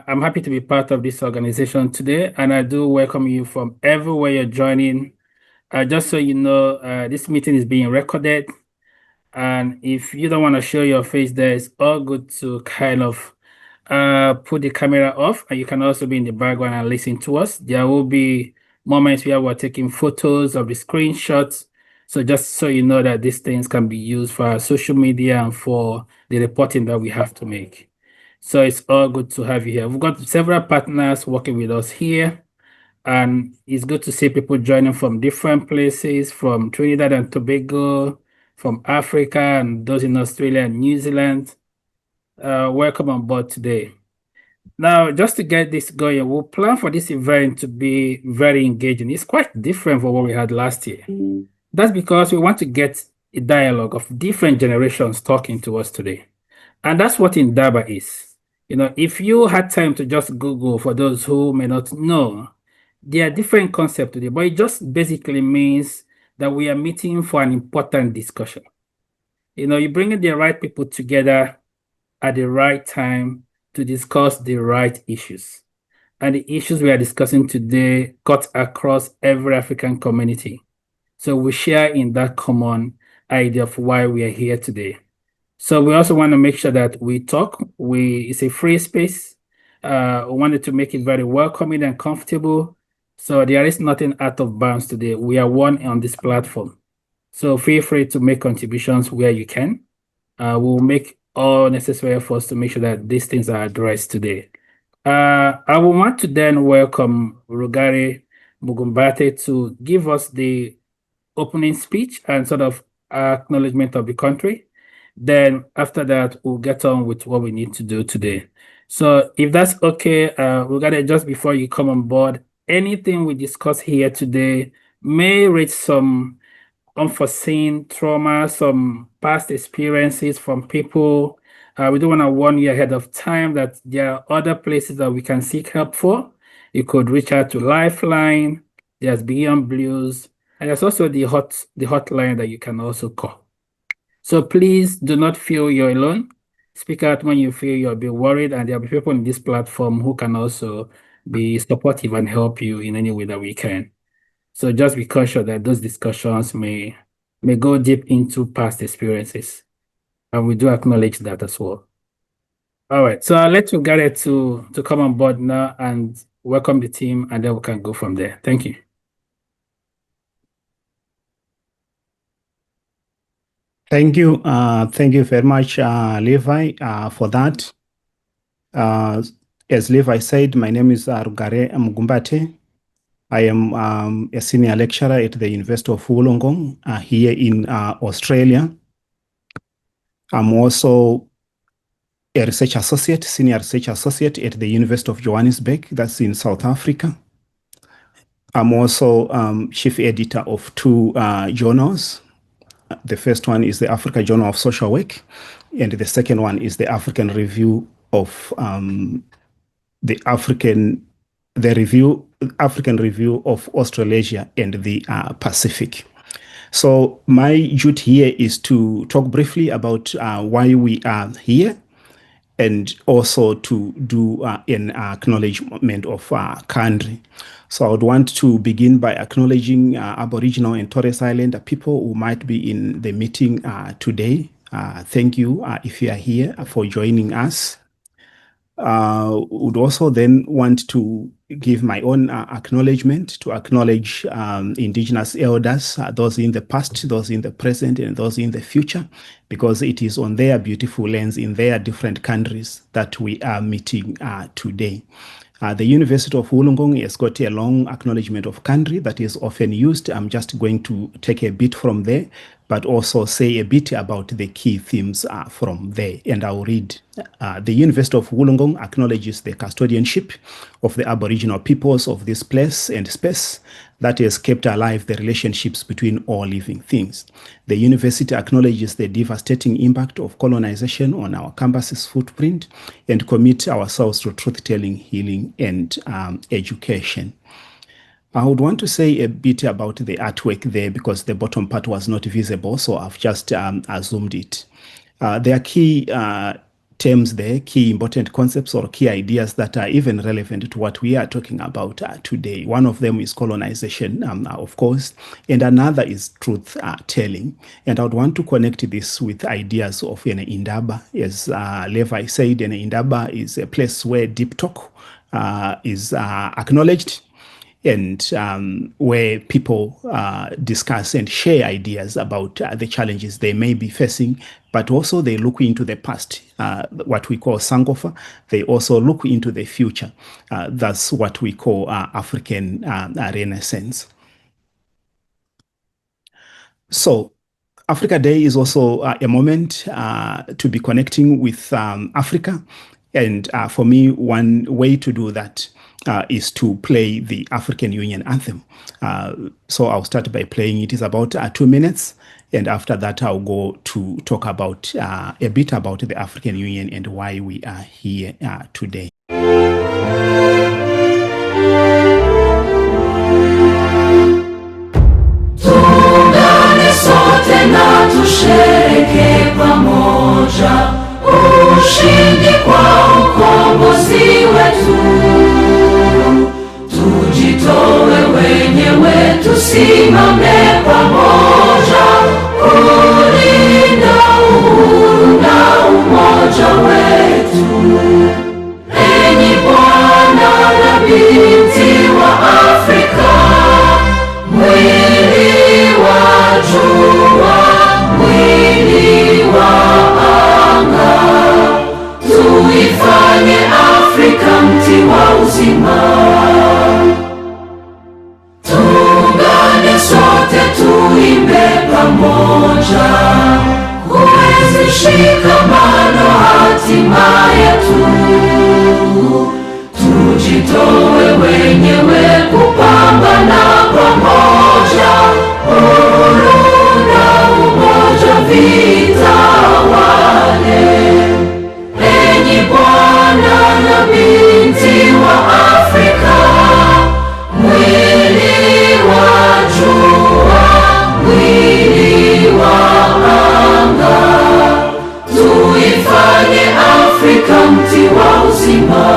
I'm happy to be part of this organization today, and I do welcome you from everywhere you're joining. Just so you know, this meeting is being recorded, and if you don't want to show your face there, it's all good to kind of put the camera off, and you can also be in the background and listen to us. There will be moments where we're taking photos of the screenshots. So just so you know that these things can be used for social media and for the reporting that we have to make. So it's all good to have you here. We've got several partners working with us here, and it's good to see people joining from different places, from Trinidad and Tobago, from Africa, and those in Australia and New Zealand. Welcome on board today. Now, just to get this going, we'll plan for this event to be very engaging. It's quite different from what we had last year. That's because we want to get a dialogue of different generations talking to us today. And that's what Indaba is. If you had time to just Google, for those who may not know, there are different concepts today, but it just basically means that we are meeting for an important discussion. You're bringing the right people together at the right time to discuss the right issues. And the issues we are discussing today cut across every African community. So we share in that common idea of why we are here today. So we also want to make sure that we talk. It's a free space. We wanted to make it very welcoming and comfortable. So there is nothing out of bounds today. We are one on this platform. So feel free to make contributions where you can. We'll make all necessary efforts to make sure that these things are addressed today. I will want to then welcome Rugare Mugumbate to give us the opening speech and sort of acknowledgement of the country. Then after that, we'll get on with what we need to do today. So if that's okay, Rugare, just before you come on board, anything we discuss here today may raise some unforeseen trauma, some past experiences from people. We do want to warn you ahead of time that there are other places that we can seek help for. You could reach out to Lifeline, there's Beyond Blues, and there's also the hotline that you can also call. So please do not feel you're alone. Speak out when you feel you're a bit worried, and there'll be people on this platform who can also be supportive and help you in any way that we can. So just be cautious that those discussions may go deep into past experiences. And we do acknowledge that as well. All right, so I'll let you get it to come on board now and welcome the team, and then we can go from there. Thank you. Thank you. Thank you very much, Levi, for that. As Levi said, my name is Rugare Mugumbate. I am a senior lecturer at the University of Wollongong here in Australia. I'm also a research associate, senior research associate at the University of Johannesburg, that's in South Africa. I'm also chief editor of two journals. The first one is the Africa Journal of Social Work, and the second one is the African Review of African Review of Australasia and the Pacific. So my duty here is to talk briefly about why we are here, and also to do an acknowledgement of country. So I would want to begin by acknowledging Aboriginal and Torres Islander people who might be in the meeting today. Thank you if you are here for joining us. Would also then want to give my own acknowledgement to acknowledge Indigenous elders, those in the past, those in the present, and those in the future, because it is on their beautiful lands in their different countries that we are meeting today. The University of Wollongong has got a long acknowledgement of country that is often used. I'm just going to take a bit from there, but also say a bit about the key themes from there. And I'll read. The University of Wollongong acknowledges the custodianship of the Aboriginal peoples of this place and space that has kept alive the relationships between all living things. The university acknowledges the devastating impact of colonization on our campus's footprint and commit ourselves to truth-telling, healing, and education. I would want to say a bit about the artwork there because the bottom part was not visible, so I've just zoomed it. There are key terms there, key important concepts or key ideas that are even relevant to what we are talking about today. One of them is colonization, of course, and another is truth telling. And I would want to connect this with ideas of Indaba. As Levi said, Indaba is a place where deep talk is acknowledged, and where people discuss and share ideas about the challenges they may be facing, but also they look into the past, what we call Sankofa. They also look into the future. That's what we call African Renaissance. So Africa Day is also a moment to be connecting with Africa. And for me, one way to do that is to play the African Union anthem. So I'll start by playing it. It's about 2 minutes. And after that, I'll go to talk about a bit about the African Union and why we are here today. Tuungane sote na tushereke pamoja ushindi kwa ukombozi wetu. Tujitoe wenyewe, tusimame pamoja kulinda uhuru na umoja wetu. Enyi Bwana na binti wa Afrika, mwili wa jua, mwili wa anga, tuifanye Afrika mti wa uzima. Tuungane sote, tuimbe pamoja, huwezi shikamano hatima yetu. Tujitoe wenyewe kupambana pamoja, uhuru na umoja vitawale. Enyi Bwana na binti wa Afrika, mwili wa jua, mwili wa anga, tuifanye Afrika mti wa uzima.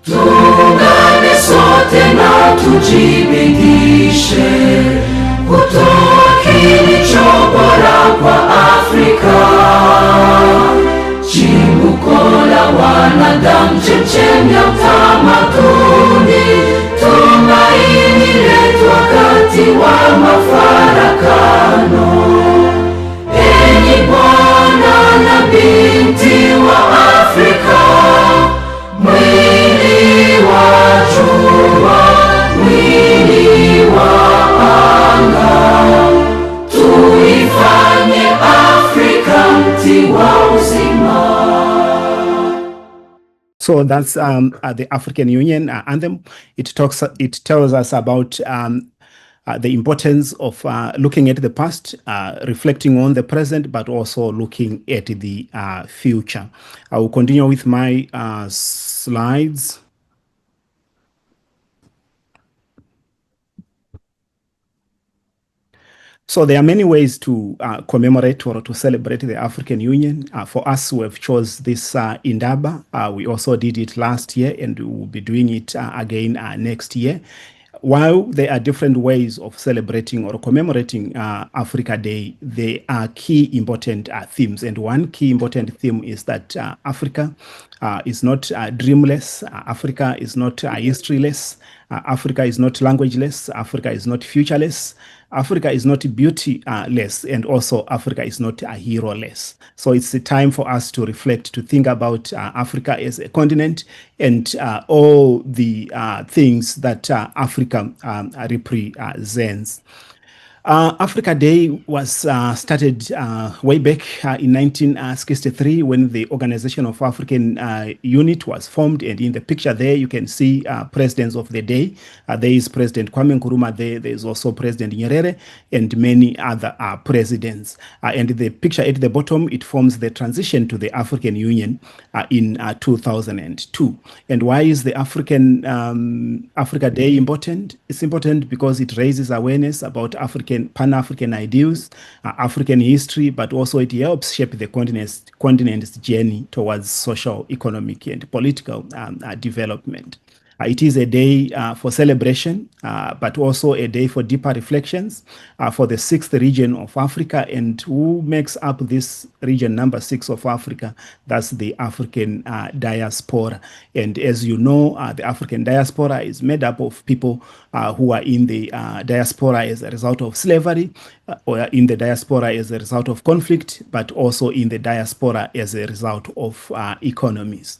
Tuungane sote na tujibidishe kutoa kilicho bora kwa Afrika. Chimbuko la wanadamu, chemchemi ya utamaduni, tumaini letu wakati wa mafarakano. Enyi Bwana na binti wa Afrika, mwili wa jua, mwili wa anga, tuifanye Afrika mti wa uzima. So that's the African Union anthem. It tells us about the importance of looking at the past, reflecting on the present, but also looking at the future. I will continue with my slides. So there are many ways to commemorate or to celebrate the African Union. For us, we have chose this Indaba. We also did it last year, and we will be doing it again next year. While there are different ways of celebrating or commemorating Africa Day, there are key important themes. And one key important theme is that Africa is not dreamless. Africa is not historyless. Africa is not languageless. Africa is not futureless. Africa is not beautyless, and also Africa is not hero-less. So it's a time for us to reflect, to think about Africa as a continent and all the things that Africa represents. Africa Day was started way back in 1963 when the Organization of African Unit was formed, and in the picture there you can see presidents of the day. There is President Kwame Nkrumah there is also President Nyerere and many other presidents. And the picture at the bottom, it forms the transition to the African Union in 2002. And why is the Africa Day important? It's important because it raises awareness about African Pan-African ideals, African history, but also it helps shape the continent's journey towards social, economic, and political development. It is a day for celebration, but also a day for deeper reflections for the sixth region of Africa. And who makes up this region number 6 of Africa? That's the African diaspora. And as you know, the African diaspora is made up of people who are in the diaspora as a result of slavery, or in the diaspora as a result of conflict, but also in the diaspora as a result of economies.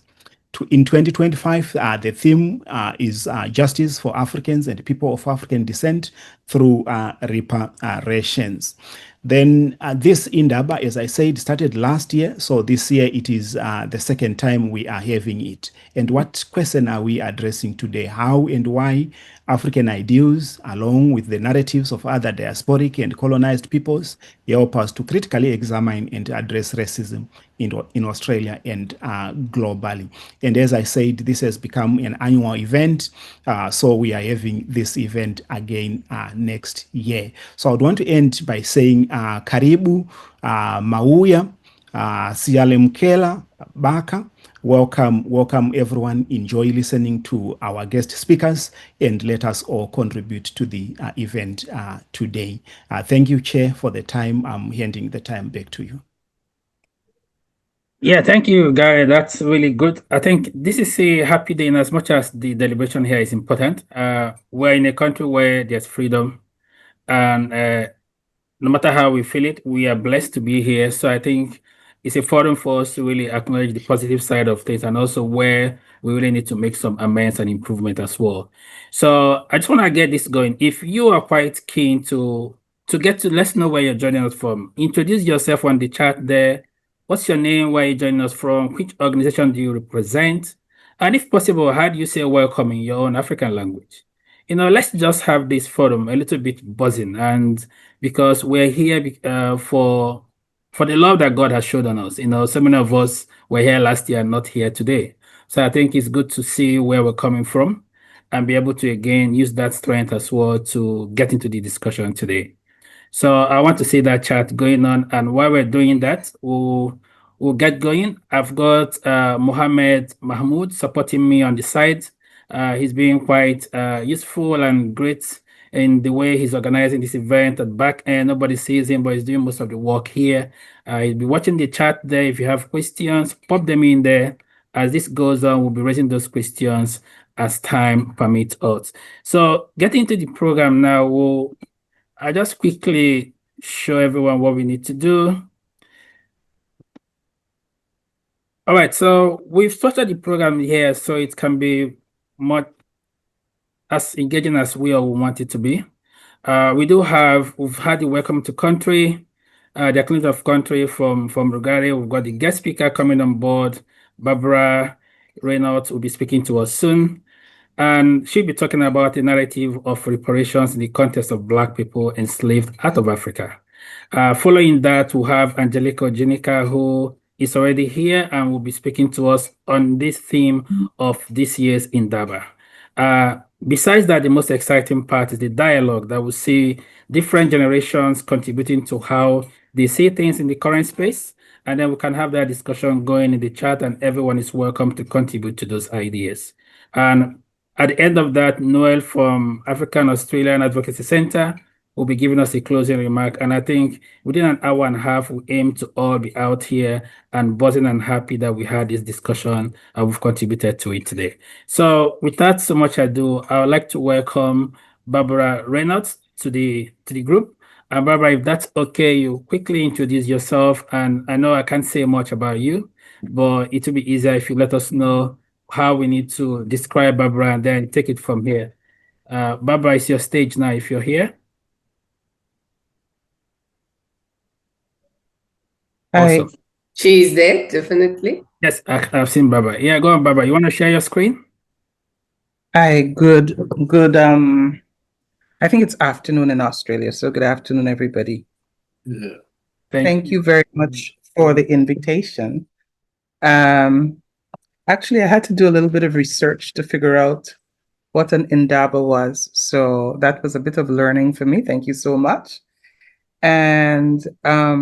In 2025, the theme is justice for Africans and people of African descent through reparations. Then this Indaba, as I said, started last year. So this year it is the second time we are having it. And what question are we addressing today? How and why African ideals, along with the narratives of other diasporic and colonized peoples, help us to critically examine and address racism in Australia and globally. And as I said, this has become an annual event. So we are having this event again next year. So I would want to end by saying Karibu, Mauya, Sialemkela, Baka. Welcome everyone. Enjoy listening to our guest speakers and let us all contribute to the event today. Thank you, Chair, for the time. I'm handing the time back to you. Yeah, thank you, Gary. That's really good. I think this is a happy day in as much as the deliberation here is important. We're in a country where there's freedom, and no matter how we feel it, we are blessed to be here. So I think it's a forum for us to really acknowledge the positive side of things and also where we really need to make some amends and improvement as well. So I just want to get this going. If you are quite keen to get to, let's know where you're joining us from. Introduce yourself on the chat there. What's your name? Where are you joining us from? Which organization do you represent? And if possible, how do you say welcome in your own African language? Let's just have this forum a little bit buzzing, and because we're here for the love that God has showed on us. So many of us were here last year and not here today. So I think it's good to see where we're coming from and be able to again use that strength as well to get into the discussion today. So I want to see that chat going on, and while we're doing that, we'll get going. I've got Mohammed Mahmoud supporting me on the side. He's been quite useful and great in the way he's organizing this event at back end. Nobody sees him, but he's doing most of the work here. He'll be watching the chat there. If you have questions, pop them in there. As this goes on, we'll be raising those questions as time permits us. So getting into the program now, I'll just quickly show everyone what we need to do. All right, so we've structured the program here so it can be much as engaging as we all want it to be. We've had the welcome to country, the acclaimed of country from Rugari. We've got the guest speaker coming on board. Barbara Reynolds will be speaking to us soon. And she'll be talking about the narrative of reparations in the context of Black people enslaved out of Africa. Following that, we'll have Angelica Jenica, who is already here and will be speaking to us on this theme of this year's Indaba. Besides that, the most exciting part is the dialogue that will see different generations contributing to how they see things in the current space. And then we can have that discussion going in the chat, and everyone is welcome to contribute to those ideas. And at the end of that, Noel from African Australian Advocacy Center will be giving us a closing remark. And I think within an hour and a half, we aim to all be out here and buzzing and happy that we had this discussion and we've contributed to it today. So without so much ado, I would like to welcome Barbara Reynolds to the group. And Barbara, if that's okay, you quickly introduce yourself. And I know I can't say much about you, but it will be easier if you let us know how we need to describe Barbara and then take it from here. Barbara, it's your stage now if you're here. Awesome. She's there, definitely. Yes, I've seen Barbara. Yeah, go on, Barbara. You want to share your screen? Hi, good. I think it's afternoon in Australia, so good afternoon, everybody. Yeah. Thank you very much for the invitation. Actually, I had to do a little bit of research to figure out what an Indaba was. So that was a bit of learning for me. Thank you so much. And I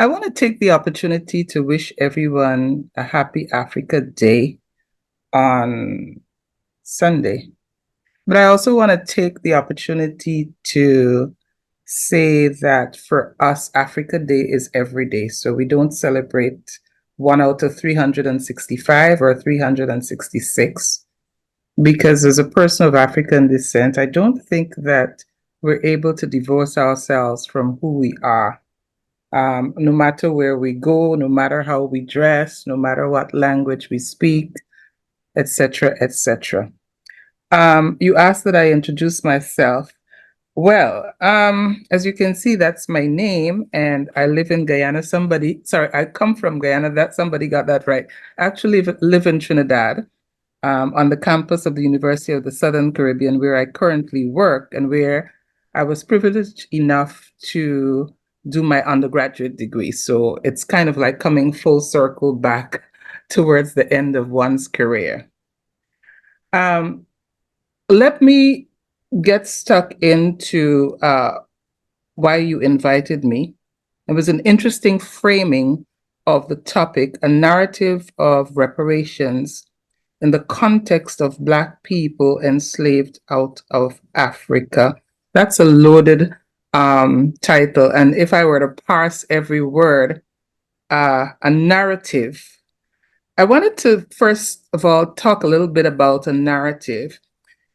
want to take the opportunity to wish everyone a happy Africa Day on Sunday. But I also want to take the opportunity to say that for us, Africa Day is every day. So we don't celebrate 1 out of 365 or 366. Because as a person of African descent, I don't think that we're able to divorce ourselves from who we are. No matter where we go, no matter how we dress, no matter what language we speak, etc., etc. You asked that I introduce myself. Well, as you can see, that's my name, and I live in Guyana. I come from Guyana. That somebody got that right. Actually, live in Trinidad, on the campus of the University of the Southern Caribbean, where I currently work and where I was privileged enough to do my undergraduate degree. So it's kind of like coming full circle back towards the end of one's career. Let me get stuck into why you invited me. It was an interesting framing of the topic, a narrative of reparations in the context of Black people enslaved out of Africa. That's a loaded title. And if I were to parse every word, a narrative. I wanted to first of all talk a little bit about a narrative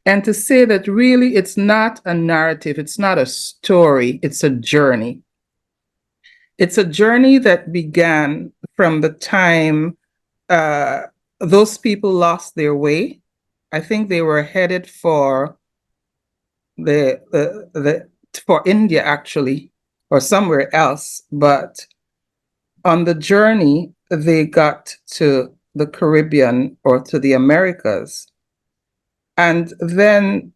and to say that really it's not a narrative, it's not a story, it's a journey. It's a journey that began from the time those people lost their way. I think they were headed for for India actually, or somewhere else. But on the journey, they got to the Caribbean or to the Americas. And then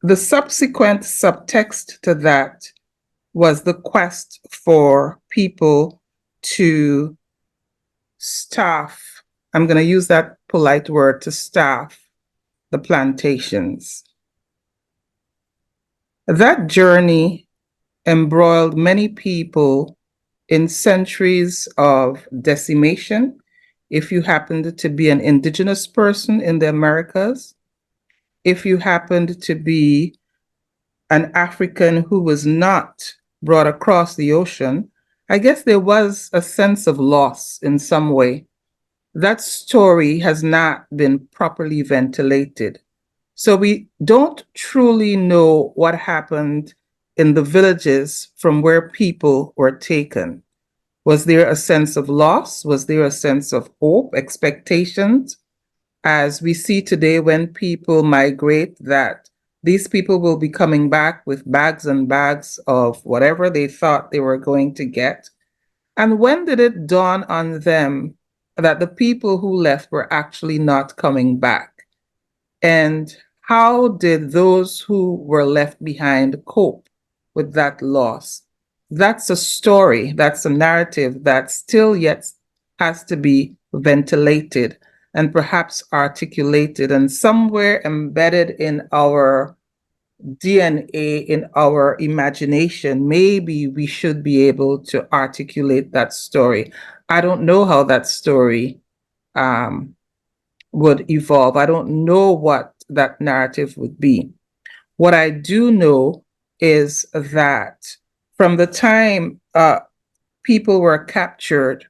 the subsequent subtext to that was the quest for people to staff, I'm going to use that polite word, to staff the plantations. That journey embroiled many people in centuries of decimation. If you happened to be an indigenous person in the Americas, if you happened to be an African who was not brought across the ocean, I guess there was a sense of loss in some way. That story has not been properly ventilated. So we don't truly know what happened in the villages from where people were taken. Was there a sense of loss? Was there a sense of hope, expectations? As we see today when people migrate, that these people will be coming back with bags and bags of whatever they thought they were going to get. And when did it dawn on them that the people who left were actually not coming back? And how did those who were left behind cope with that loss? That's a story, that's a narrative that still yet has to be ventilated and perhaps articulated, and somewhere embedded in our DNA, in our imagination, maybe we should be able to articulate that story. I don't know how that story would evolve. I don't know what that narrative would be. What I do know is that from the time people were captured,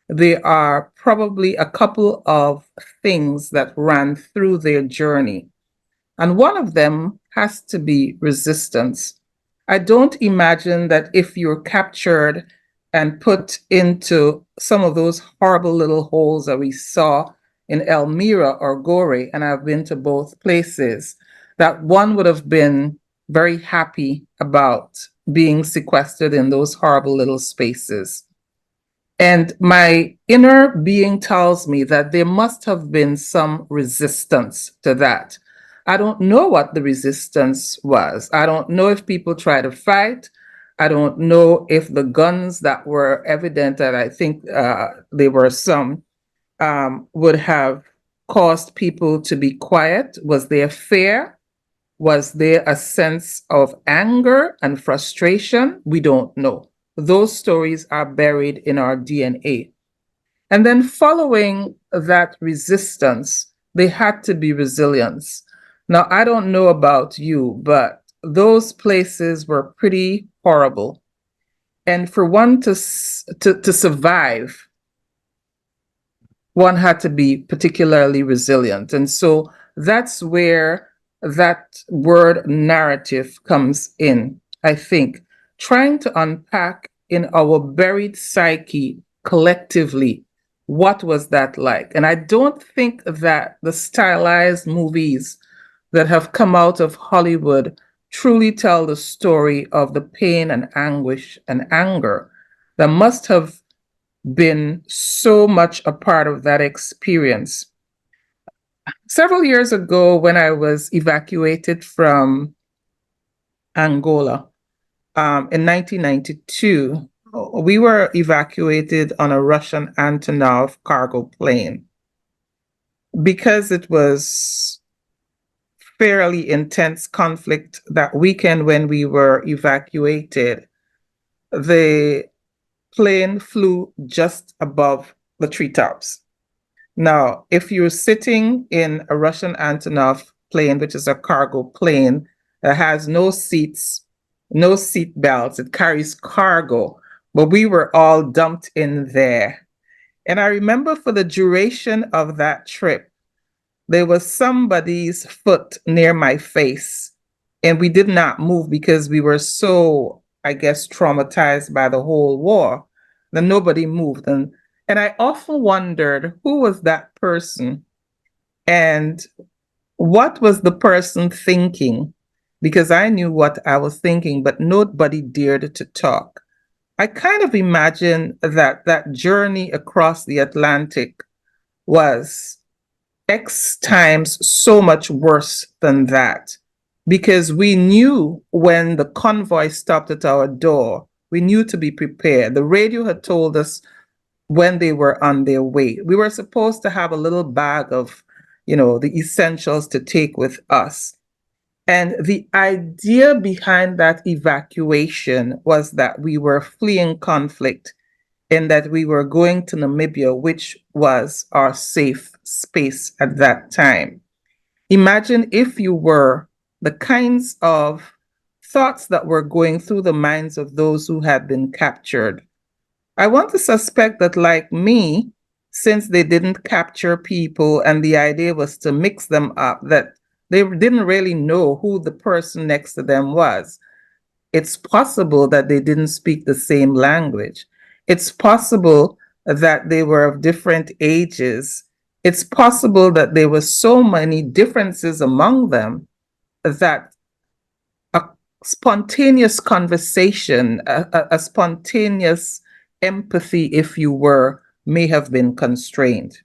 there are probably a couple of things that ran through their journey. And one of them has to be resistance. I don't imagine that if you're captured and put into some of those horrible little holes that we saw in Elmira or Gorée, and I've been to both places, that one would have been very happy about being sequestered in those horrible little spaces. And my inner being tells me that there must have been some resistance to that. I don't know what the resistance was. I don't know if people tried to fight. I don't know if the guns that were evident, and I think there were some, would have caused people to be quiet? Was there fear? Was there a sense of anger and frustration? We don't know. Those stories are buried in our DNA. And then following that resistance, there had to be resilience. Now, I don't know about you, but those places were pretty horrible. And for one to survive, one had to be particularly resilient. And so that's where that word narrative comes in, I think, trying to unpack in our buried psyche collectively, what was that like? And I don't think that the stylized movies that have come out of Hollywood truly tell the story of the pain and anguish and anger that must have been so much a part of that experience. Several years ago, when I was evacuated from Angola in 1992, we were evacuated on a Russian Antonov cargo plane. Because it was fairly intense conflict that weekend when we were evacuated, the plane flew just above the treetops. Now, if you're sitting in a Russian Antonov plane, which is a cargo plane that has no seats, no seat belts, it carries cargo, but we were all dumped in there. And I remember for the duration of that trip, there was somebody's foot near my face, and we did not move because we were so, I guess, traumatized by the whole war that nobody moved. And I often wondered, who was that person and what was the person thinking? Because I knew what I was thinking, but nobody dared to talk. I kind of imagine that that journey across the Atlantic was X times so much worse than that, because we knew when the convoy stopped at our door, we knew to be prepared. The radio had told us when they were on their way. We were supposed to have a little bag of, the essentials to take with us. And the idea behind that evacuation was that we were fleeing conflict and that we were going to Namibia, which was our safe space at that time. Imagine if you were the kinds of thoughts that were going through the minds of those who had been captured. I want to suspect that, like me, since they didn't capture people and the idea was to mix them up, that they didn't really know who the person next to them was. It's possible that they didn't speak the same language. It's possible that they were of different ages. It's possible that there were so many differences among them that a spontaneous conversation, a spontaneous empathy, if you were, may have been constrained.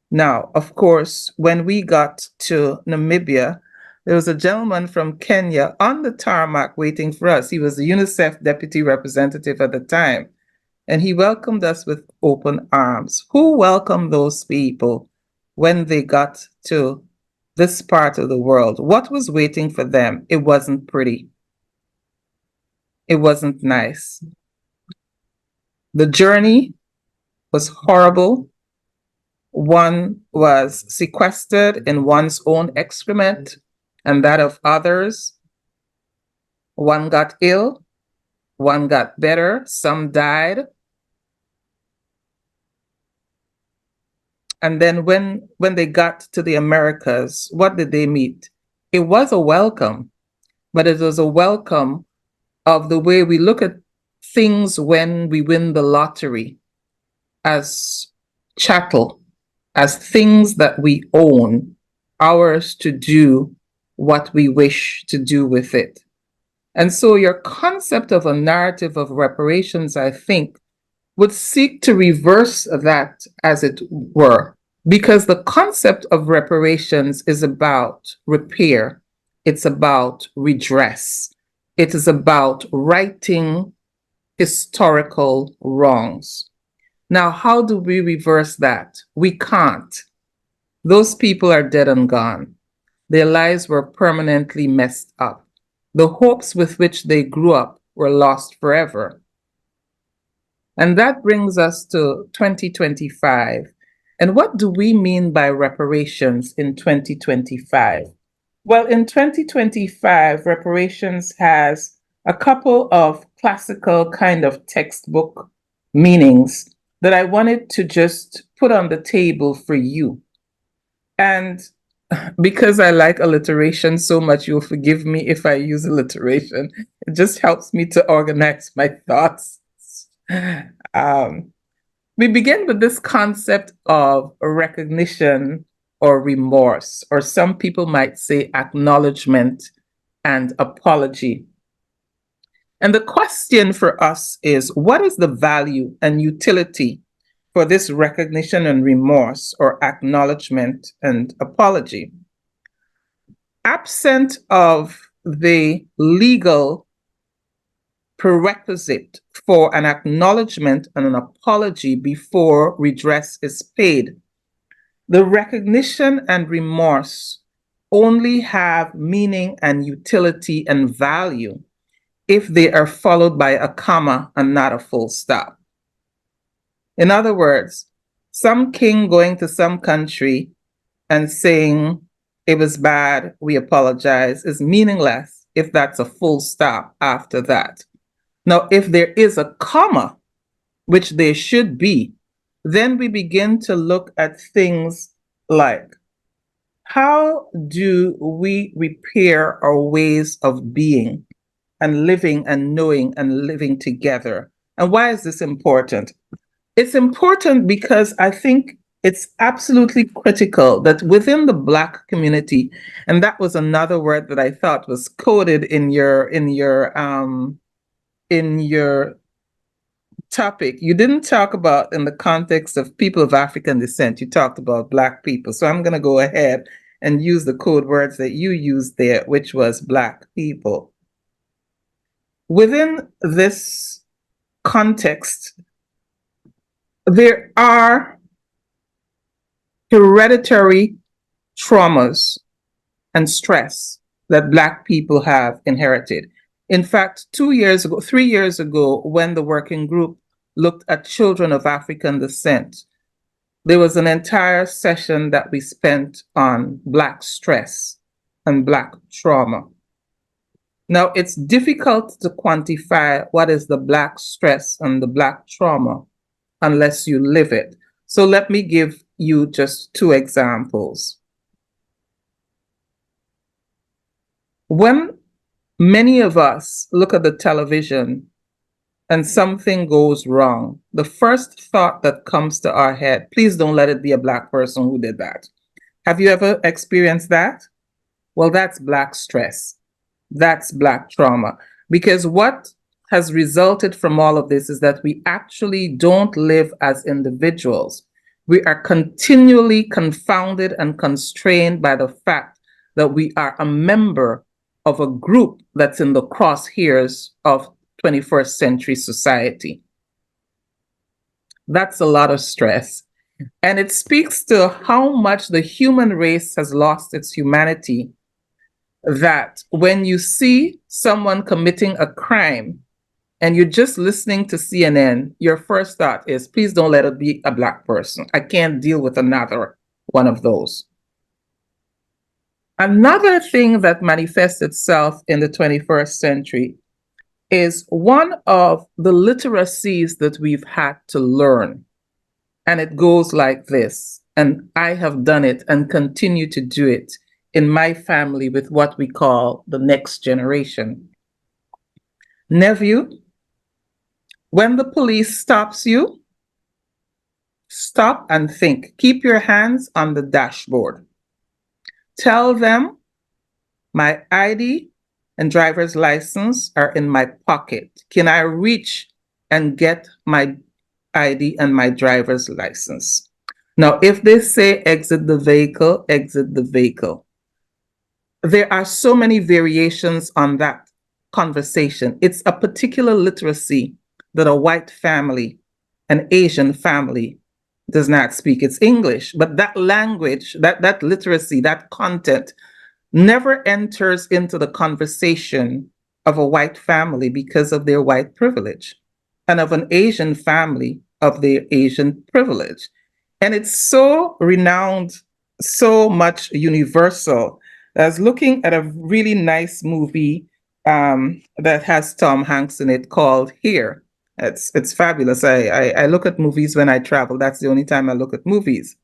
Now, of course, when we got to Namibia, there was a gentleman from Kenya on the tarmac waiting for us. He was the UNICEF deputy representative at the time, and he welcomed us with open arms. Who welcomed those people when they got to this part of the world? What was waiting for them? It wasn't pretty. It wasn't nice. The journey was horrible. One was sequestered in one's own excrement and that of others. One got ill, one got better, some died. And then when they got to the Americas, what did they meet? It was a welcome, but it was a welcome of the way we look at things when we win the lottery, as chattel, as things that we own, ours to do what we wish to do with it. And so your concept of a narrative of reparations, I think, would seek to reverse that, as it were, because the concept of reparations is about repair. It's about redress. It is about righting historical wrongs. Now, how do we reverse that? We can't. Those people are dead and gone. Their lives were permanently messed up. The hopes with which they grew up were lost forever. And that brings us to 2025. And what do we mean by reparations in 2025? Well, in 2025, reparations has a couple of classical kind of textbook meanings that I wanted to just put on the table for you. And because I like alliteration so much, you'll forgive me if I use alliteration. It just helps me to organize my thoughts. We begin with this concept of recognition or remorse, or some people might say acknowledgement and apology. And the question for us is, what is the value and utility for this recognition and remorse or acknowledgement and apology? Absent of the legal prerequisite for an acknowledgement and an apology before redress is paid, the recognition and remorse only have meaning and utility and value if they are followed by a comma and not a full stop. In other words, some king going to some country and saying, "It was bad, we apologize," is meaningless if that's a full stop after that. Now, if there is a comma, which there should be, then we begin to look at things like, how do we repair our ways of being and living and knowing and living together? And why is this important? It's important because I think it's absolutely critical that within the Black community, and that was another word that I thought was coded in your topic. You didn't talk about in the context of people of African descent. You talked about Black people. So I'm going to go ahead and use the code words that you used there, which was Black people. Within this context, there are hereditary traumas and stress that Black people have inherited. In fact, 3 years ago, when the working group looked at children of African descent, there was an entire session that we spent on Black stress and Black trauma. Now, it's difficult to quantify what is the Black stress and the Black trauma unless you live it. So let me give you just two examples. When many of us look at the television and something goes wrong, the first thought that comes to our head, please don't let it be a Black person who did that. Have you ever experienced that? Well, that's Black stress. That's Black trauma. Because what has resulted from all of this is that we actually don't live as individuals. We are continually confounded and constrained by the fact that we are a member of a group that's in the crosshairs of 21st century society. That's a lot of stress. And it speaks to how much the human race has lost its humanity, that when you see someone committing a crime and you're just listening to CNN, your first thought is, please don't let it be a Black person. I can't deal with another one of those. Another thing that manifests itself in the 21st century is one of the literacies that we've had to learn. And it goes like this, and I have done it and continue to do it in my family with what we call the next generation. Nephew, when the police stops you, stop and think. Keep your hands on the dashboard. Tell them, my ID and driver's license are in my pocket. Can I reach and get my ID and my driver's license? Now, if they say exit the vehicle, exit the vehicle. There are so many variations on that conversation. It's a particular literacy that a white family, an Asian family does not speak. It's English, but that language, that literacy, that content never enters into the conversation of a white family because of their white privilege, and of an Asian family of their Asian privilege. And it's so renowned, so much universal. I was looking at a really nice movie that has Tom Hanks in it called Here. It's fabulous. I look at movies when I travel. That's the only time I look at movies.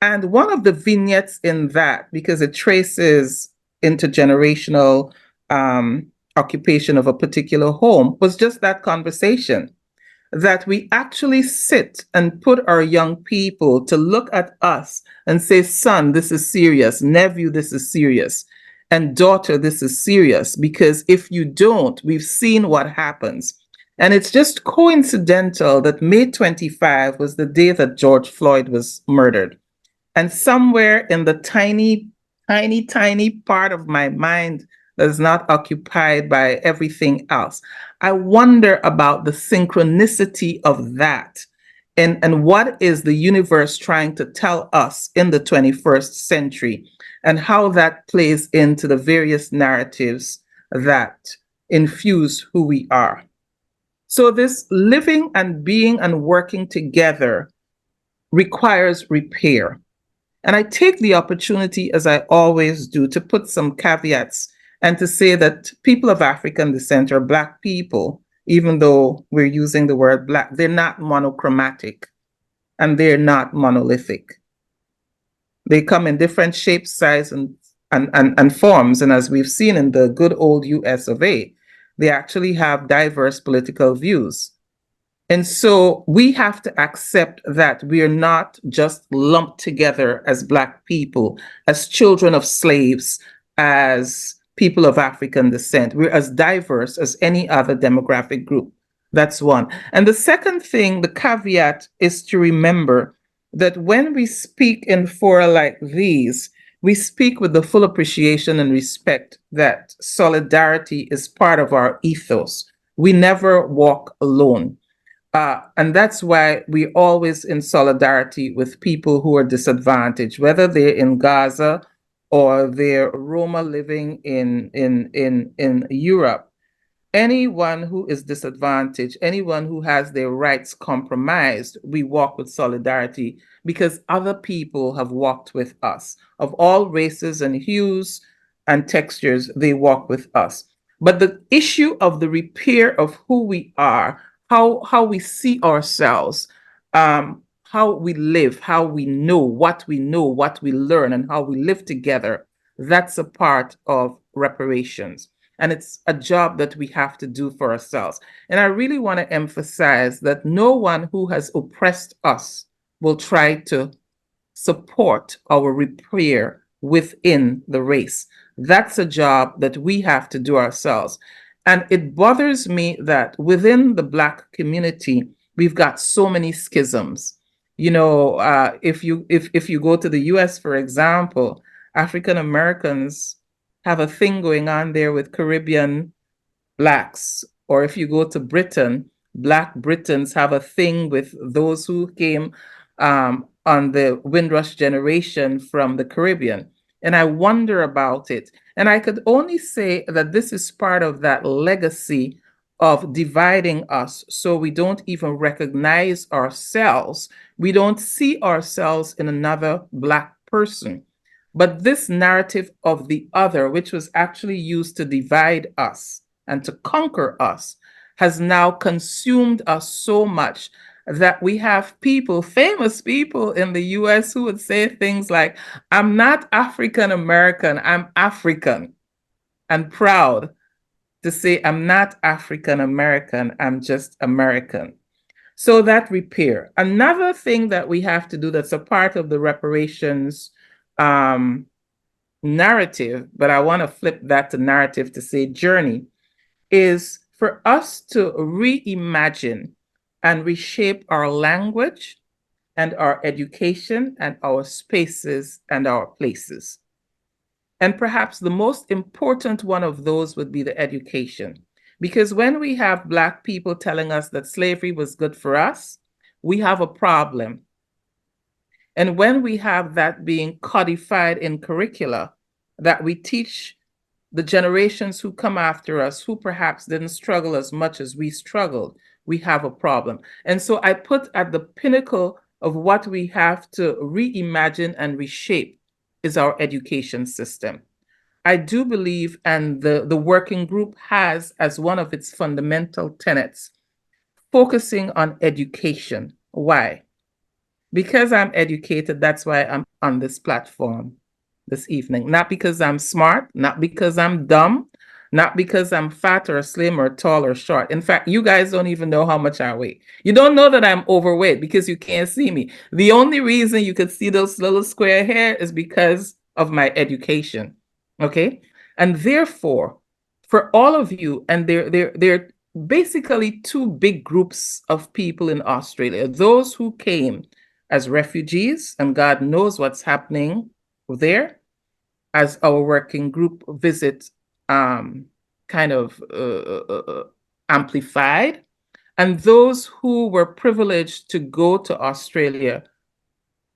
And one of the vignettes in that, because it traces intergenerational occupation of a particular home, was just that conversation, that we actually sit and put our young people to look at us and say, son, this is serious, nephew, this is serious, and daughter, this is serious, because if you don't, we've seen what happens. And it's just coincidental that May 25 was the day that George Floyd was murdered. And somewhere in the tiny, tiny, tiny part of my mind that's not occupied by everything else, I wonder about the synchronicity of that, and what is the universe trying to tell us in the 21st century, and how that plays into the various narratives that infuse who we are. So this living and being and working together requires repair. And I take the opportunity, as I always do, to put some caveats and to say that people of African descent, or Black people, even though we're using the word Black, they're not monochromatic and they're not monolithic. They come in different shapes, size, and forms. And as we've seen in the good old US of A, they actually have diverse political views. And so we have to accept that we are not just lumped together as Black people, as children of slaves, as people of African descent. We're as diverse as any other demographic group. That's one. And the second thing, the caveat, is to remember that when we speak in fora like these, we speak with the full appreciation and respect that solidarity is part of our ethos. We never walk alone. And that's why we're always in solidarity with people who are disadvantaged, whether they're in Gaza or they're Roma living in Europe. Anyone who is disadvantaged, anyone who has their rights compromised, we walk with solidarity because other people have walked with us. Of all races and hues and textures, they walk with us. But the issue of the repair of who we are, how we see ourselves, how we live, how we know, what we learn, and how we live together, that's a part of reparations. And it's a job that we have to do for ourselves. And I really want to emphasize that no one who has oppressed us will try to support our repair within the race. That's a job that we have to do ourselves. And it bothers me that within the Black community, we've got so many schisms. You know, if you go to the US, for example, African Americans have a thing going on there with Caribbean Blacks. Or if you go to Britain, Black Britons have a thing with those who came on the Windrush generation from the Caribbean. And I wonder about it. And I could only say that this is part of that legacy of dividing us, so we don't even recognize ourselves. We don't see ourselves in another Black person. But this narrative of the other, which was actually used to divide us and to conquer us, has now consumed us so much that we have people, famous people in the US, who would say things like, I'm not African American, I'm African, and proud to say, I'm not African American, I'm just American. So that repair. Another thing that we have to do that's a part of the reparations narrative, but I want to flip that to narrative to say journey, is for us to reimagine and reshape our language and our education and our spaces and our places. And perhaps the most important one of those would be the education. Because when we have Black people telling us that slavery was good for us, we have a problem. And when we have that being codified in curricula, that we teach the generations who come after us, who perhaps didn't struggle as much as we struggled, we have a problem. And so I put at the pinnacle of what we have to reimagine and reshape is our education system. I do believe, and the working group has as one of its fundamental tenets, focusing on education. Why? Because I'm educated, that's why I'm on this platform this evening. Not because I'm smart, not because I'm dumb, not because I'm fat or slim or tall or short. In fact, you guys don't even know how much I weigh. You don't know that I'm overweight because you can't see me. The only reason you could see those little square hair is because of my education. Okay? And therefore, for all of you, and there are basically two big groups of people in Australia, those who came as refugees, and God knows what's happening there, as our working group visit amplified, and those who were privileged to go to Australia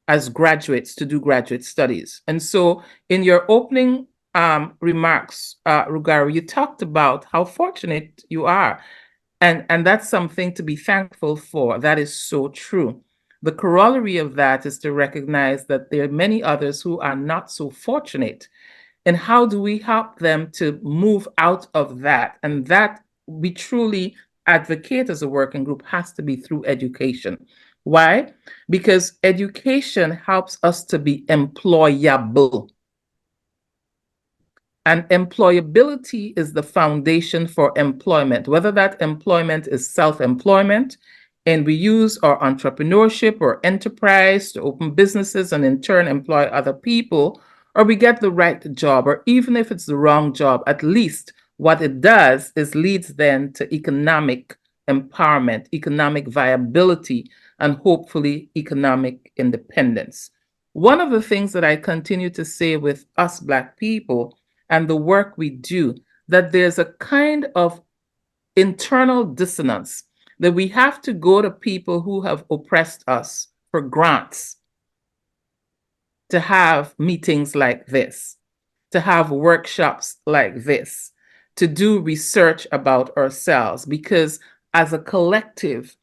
as graduates to do graduate studies. And so in your opening remarks, Rugaro, you talked about how fortunate you are. And that's something to be thankful for. That is so true. The corollary of that is to recognize that there are many others who are not so fortunate. And how do we help them to move out of that? And that we truly advocate as a working group has to be through education. Why? Because education helps us to be employable. And employability is the foundation for employment, whether that employment is self-employment, and we use our entrepreneurship or enterprise to open businesses and in turn employ other people, or we get the right job, or even if it's the wrong job, at least what it does is leads then to economic empowerment, economic viability, and hopefully economic independence. One of the things that I continue to say with us Black people and the work we do, that there's a kind of internal dissonance that we have to go to people who have oppressed us for grants to have meetings like this, to have workshops like this, to do research about ourselves, because as a collective,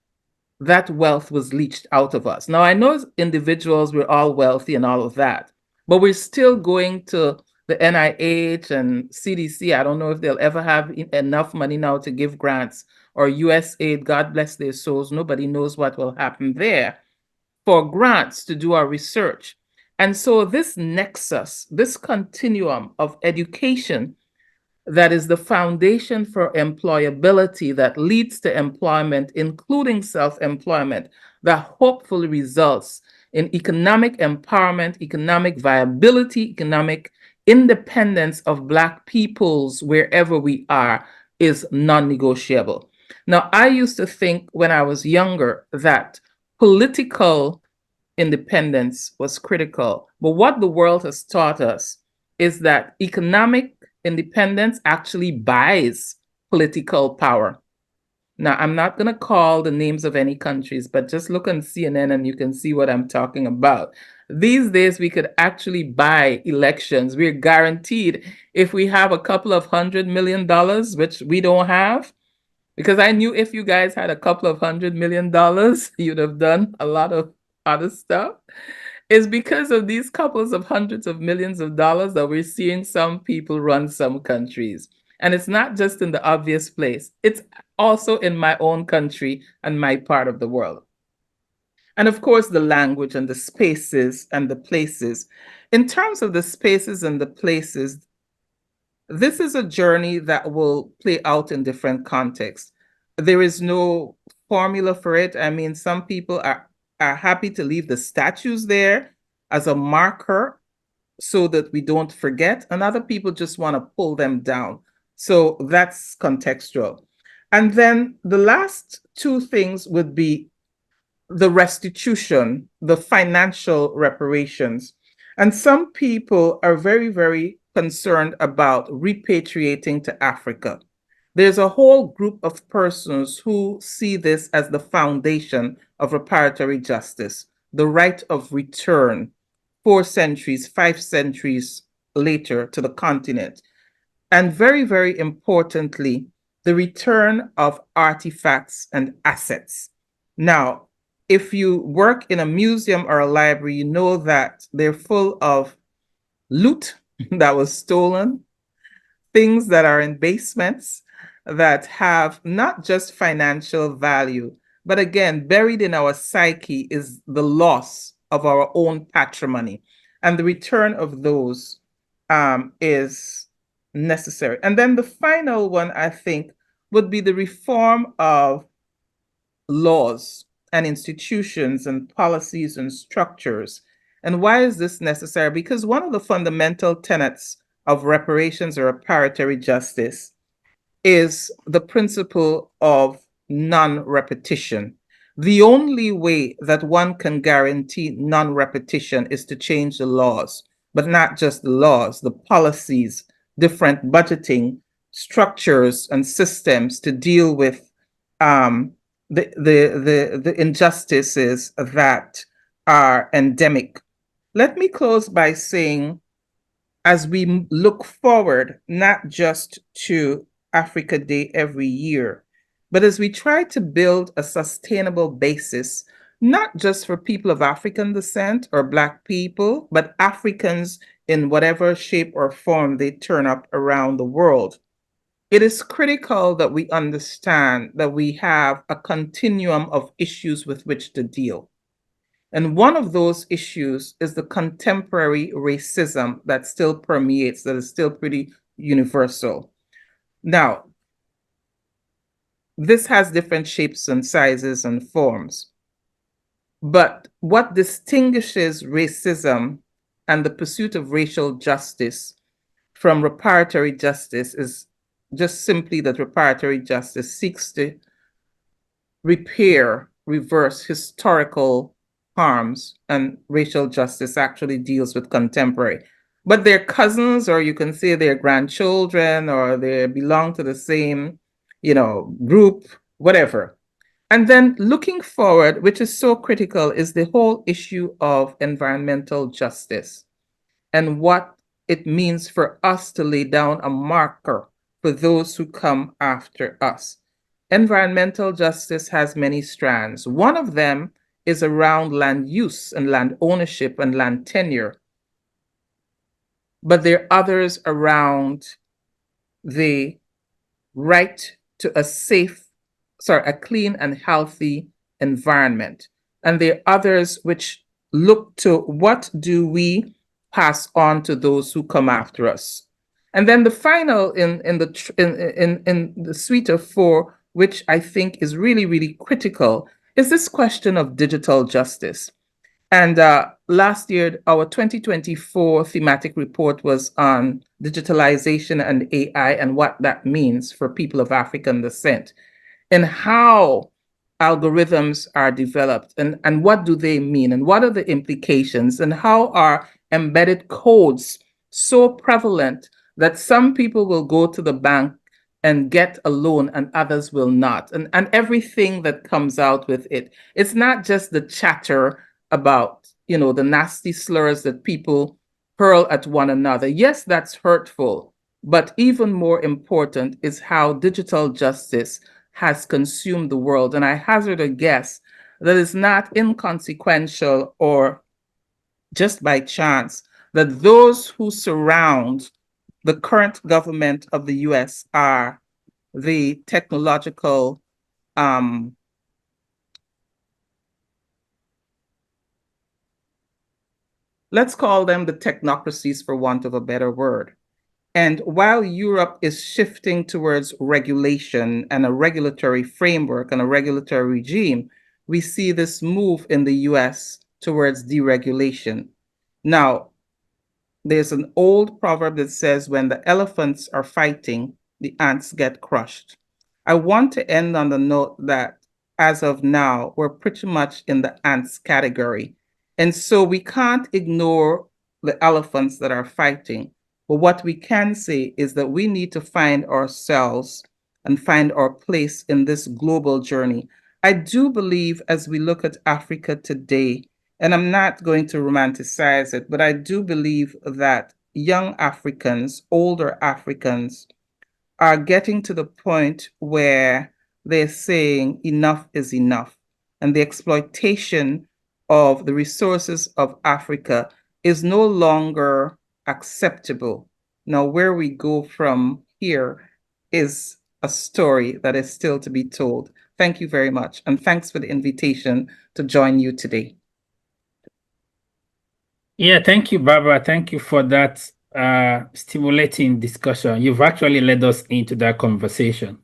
that wealth was leached out of us. Now, I know as individuals, we're all wealthy and all of that, but we're still going to the NIH and CDC. I don't know if they'll ever have enough money now to give grants, or USAID, God bless their souls. Nobody knows what will happen there, for grants to do our research. And so this nexus, this continuum of education that is the foundation for employability that leads to employment, including self-employment, that hopefully results in economic empowerment, economic viability, economic independence of Black peoples wherever we are, is non-negotiable. Now, I used to think when I was younger that political independence was critical, but what the world has taught us is that economic independence actually buys political power. Now, I'm not going to call the names of any countries, but just look on CNN and you can see what I'm talking about. These days, we could actually buy elections. We're guaranteed if we have a couple of $100 million, which we don't have, because I knew if you guys had a couple of $100 million, you'd have done a lot of other stuff. Is because of these couples of hundreds of millions of dollars that we're seeing some people run some countries. And it's not just in the obvious place. It's also in my own country and my part of the world. And of course, the language and the spaces and the places. In terms of the spaces and the places, this is a journey that will play out in different contexts. There is no formula for it. I mean, some people are happy to leave the statues there as a marker so that we don't forget, and other people just want to pull them down. So that's contextual. And then the last two things would be the restitution, the financial reparations. And some people are very, very concerned about repatriating to Africa. There's a whole group of persons who see this as the foundation of reparatory justice. the right of return 4 centuries, 5 centuries later to the continent. And very, very importantly, the return of artifacts and assets. Now, if you work in a museum or a library, you know that they're full of loot that was stolen, things that are in basements that have not just financial value, but again, buried in our psyche is the loss of our own patrimony. And the return of those is necessary. And then the final one, I think, would be the reform of laws and institutions and policies and structures. And why is this necessary? Because one of the fundamental tenets of reparations or reparatory justice is the principle of non-repetition. The only way that one can guarantee non-repetition is to change the laws, but not just the laws, the policies, different budgeting structures and systems to deal with the injustices that are endemic. Let me close by saying, as we look forward, not just to Africa Day every year, but as we try to build a sustainable basis, not just for people of African descent or Black people, but Africans in whatever shape or form they turn up around the world. It is critical that we understand that we have a continuum of issues with which to deal. And one of those issues is the contemporary racism that still permeates, that is still pretty universal. Now, this has different shapes and sizes and forms. But what distinguishes racism and the pursuit of racial justice from reparatory justice is just simply that reparatory justice seeks to reverse historical harms, and racial justice actually deals with contemporary. But they're cousins, or you can say they're grandchildren, or they belong to the same, group, whatever. And then looking forward, which is so critical, is the whole issue of environmental justice and what it means for us to lay down a marker for those who come after us. Environmental justice has many strands. One of them is around land use and land ownership and land tenure. But there are others around the right to a clean and healthy environment. And there are others which look to what do we pass on to those who come after us. And then the final in the suite of 4, which I think is really, really critical, is this question of digital justice. And last year, our 2024 thematic report was on digitalization and AI and what that means for people of African descent, and how algorithms are developed, and what do they mean, and what are the implications, and how are embedded codes so prevalent that some people will go to the bank and get a loan and others will not, and everything that comes out with it. It's not just the chatter about, the nasty slurs that people hurl at one another. Yes, that's hurtful, but even more important is how digital justice has consumed the world. And I hazard a guess that it's not inconsequential or just by chance that those who surround the current government of the US are the technological let's call them the technocracies, for want of a better word. And while Europe is shifting towards regulation and a regulatory framework and a regulatory regime, we see this move in the US towards deregulation. Now, there's an old proverb that says, when the elephants are fighting, the ants get crushed. I want to end on the note that as of now, we're pretty much in the ants category. And so we can't ignore the elephants that are fighting. But what we can say is that we need to find ourselves and find our place in this global journey. I do believe, as we look at Africa today, And I'm not going to romanticize it, but I do believe that young Africans, older Africans, are getting to the point where they're saying enough is enough. And the exploitation of the resources of Africa is no longer acceptable. Now, where we go from here is a story that is still to be told. Thank you very much. And thanks for the invitation to join you today. Yeah, thank you, Barbara. Thank you for that stimulating discussion. You've actually led us into that conversation.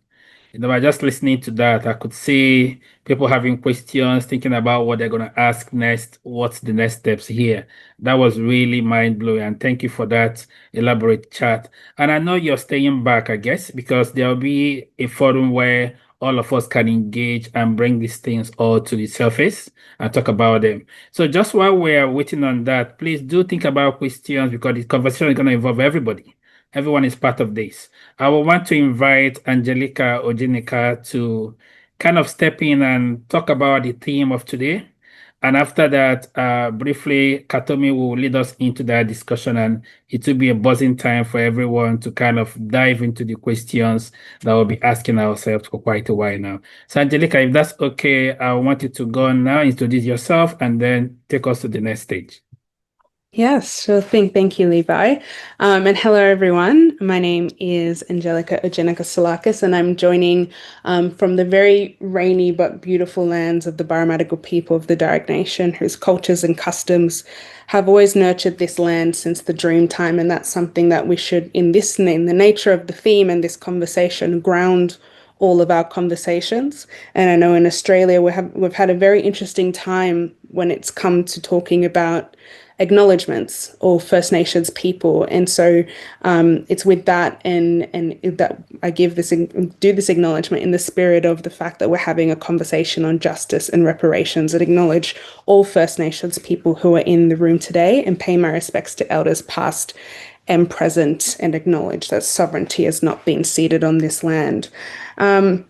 By just listening to that, I could see people having questions, thinking about what they're going to ask next, what's the next steps here. That was really mind-blowing, and thank you for that elaborate chat. And I know you're staying back, I guess, because there'll be a forum where all of us can engage and bring these things all to the surface and talk about them. So just while we're waiting on that, please do think about questions, because the conversation is going to involve everybody. Everyone is part of this. I will want to invite Angelica Ojenika to kind of step in and talk about the theme of today. And after that, briefly, Katomi will lead us into that discussion, and it will be a buzzing time for everyone to kind of dive into the questions that we'll be asking ourselves for quite a while now. So Angelica, if that's okay, I want you to go on now, introduce yourself, and then take us to the next stage. Yes, sure thing. Thank you, Levi. And hello, everyone. My name is Angelica Ojenika Salakis, and I'm joining from the very rainy but beautiful lands of the Baramatigal people of the Darug Nation, whose cultures and customs have always nurtured this land since the dream time. And that's something that we should, in the nature of the theme and this conversation, ground all of our conversations. And I know in Australia we've had a very interesting time when it's come to talking about acknowledgements or First Nations people, and so it's with that and that I do this acknowledgement in the spirit of the fact that we're having a conversation on justice and reparations, and acknowledge all First Nations people who are in the room today, and pay my respects to elders past and present, and acknowledge that sovereignty has not been ceded on this land. And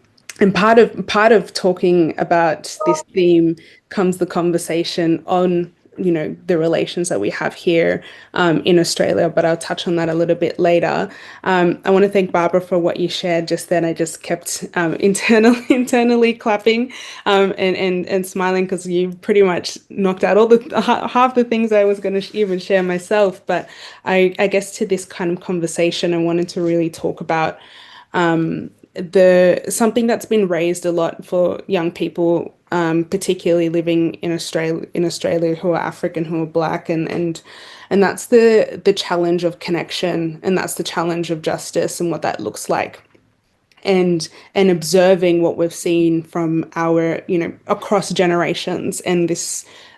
part of talking about this theme comes the conversation on the relations that we have here in Australia, but I'll touch on that a little bit later. I want to thank Barbara for what you shared just then. I just kept internally clapping and smiling, because you pretty much knocked out all the half the things I was going to even share myself. But I guess to this kind of conversation, I wanted to really talk about something that's been raised a lot for young people, particularly living in Australia who are African, who are Black, and that's the challenge of connection, and that's the challenge of justice and what that looks like. And observing what we've seen from our, across generations, and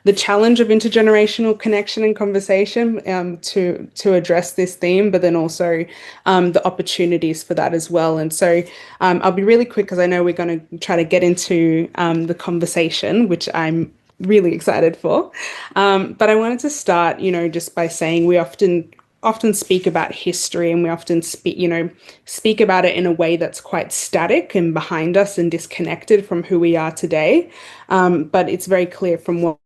the challenge of intergenerational connection and conversation to address this theme, but then also the opportunities for that as well. And so I'll be really quick, because I know we're going to try to get into the conversation, which I'm really excited for. But I wanted to start, just by saying we often speak about history, and we often speak about it in a way that's quite static and behind us and disconnected from who we are today. But it's very clear from what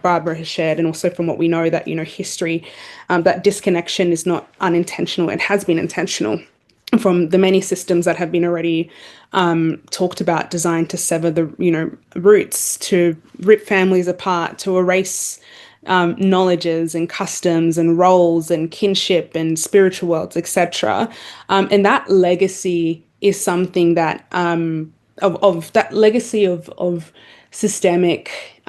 Barbara has shared, and also from what we know, that history, that disconnection is not unintentional. It has been intentional, from the many systems that have been already talked about, designed to sever the roots, to rip families apart, to erase knowledges and customs and roles and kinship and spiritual worlds, etc. And that legacy is something that of that legacy of systemic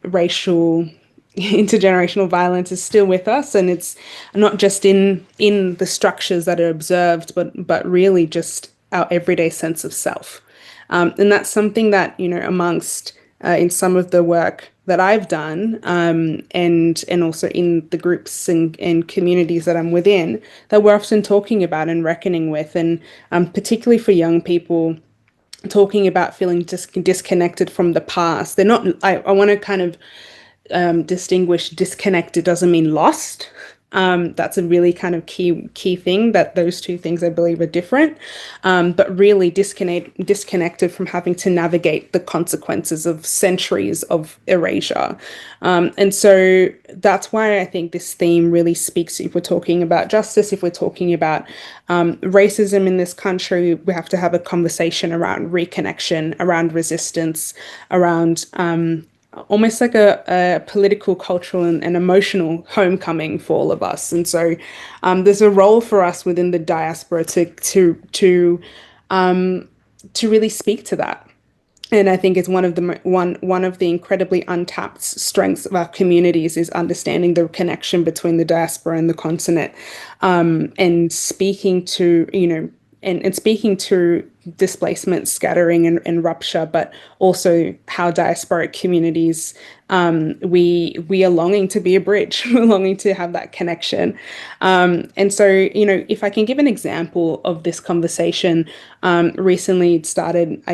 racial intergenerational violence is still with us, and it's not just in the structures that are observed, but really just our everyday sense of self. And that's something that amongst in some of the work that I've done, and also in the groups and communities that I'm within, that we're often talking about and reckoning with, and particularly for young people, talking about feeling disconnected from the past. I want to kind of distinguish. Disconnected doesn't mean lost. That's a really kind of key thing, that those two things I believe are different, but really disconnected from having to navigate the consequences of centuries of erasure. And so that's why I think this theme really speaks, if we're talking about justice, if we're talking about racism in this country, we have to have a conversation around reconnection, around resistance, around almost like a political, cultural, and emotional homecoming for all of us. And so there's a role for us within the diaspora to really speak to that. And I think it's one of the incredibly untapped strengths of our communities is understanding the connection between the diaspora and the continent, and speaking to, and speaking to displacement, scattering, and rupture, but also how diasporic communities, we are longing to be a bridge, we're longing to have that connection. And so, if I can give an example of this conversation, recently I'd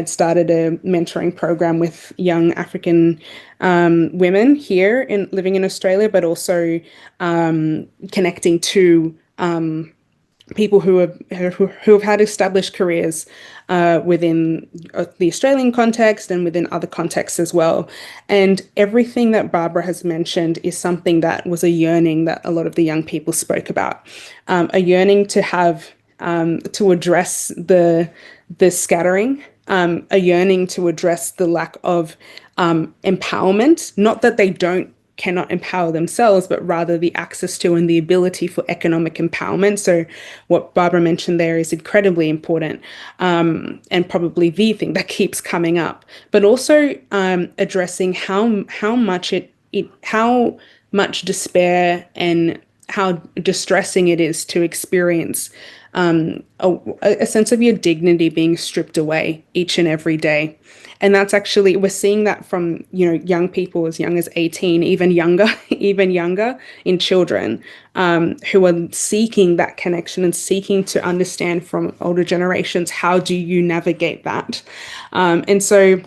started a mentoring program with young African women here living in Australia, but also connecting to people who have had established careers within the Australian context and within other contexts as well. And everything that Barbara has mentioned is something that was a yearning that a lot of the young people spoke about, a yearning to have to address the scattering, a yearning to address the lack of empowerment, not that they cannot empower themselves, but rather the access to and the ability for economic empowerment. So what Barbara mentioned there is incredibly important, and probably the thing that keeps coming up, but also addressing how much despair and how distressing it is to experience a sense of your dignity being stripped away each and every day. And that's actually, we're seeing that from, young people as young as 18, even younger in children, who are seeking that connection and seeking to understand from older generations, how do you navigate that? And so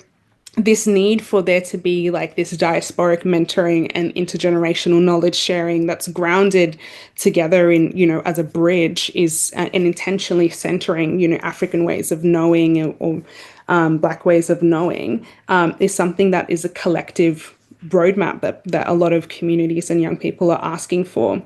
this need for there to be like this diasporic mentoring and intergenerational knowledge sharing that's grounded together in, as a bridge is, and intentionally centering, African ways of knowing or Black ways of knowing, is something that is a collective roadmap that a lot of communities and young people are asking for.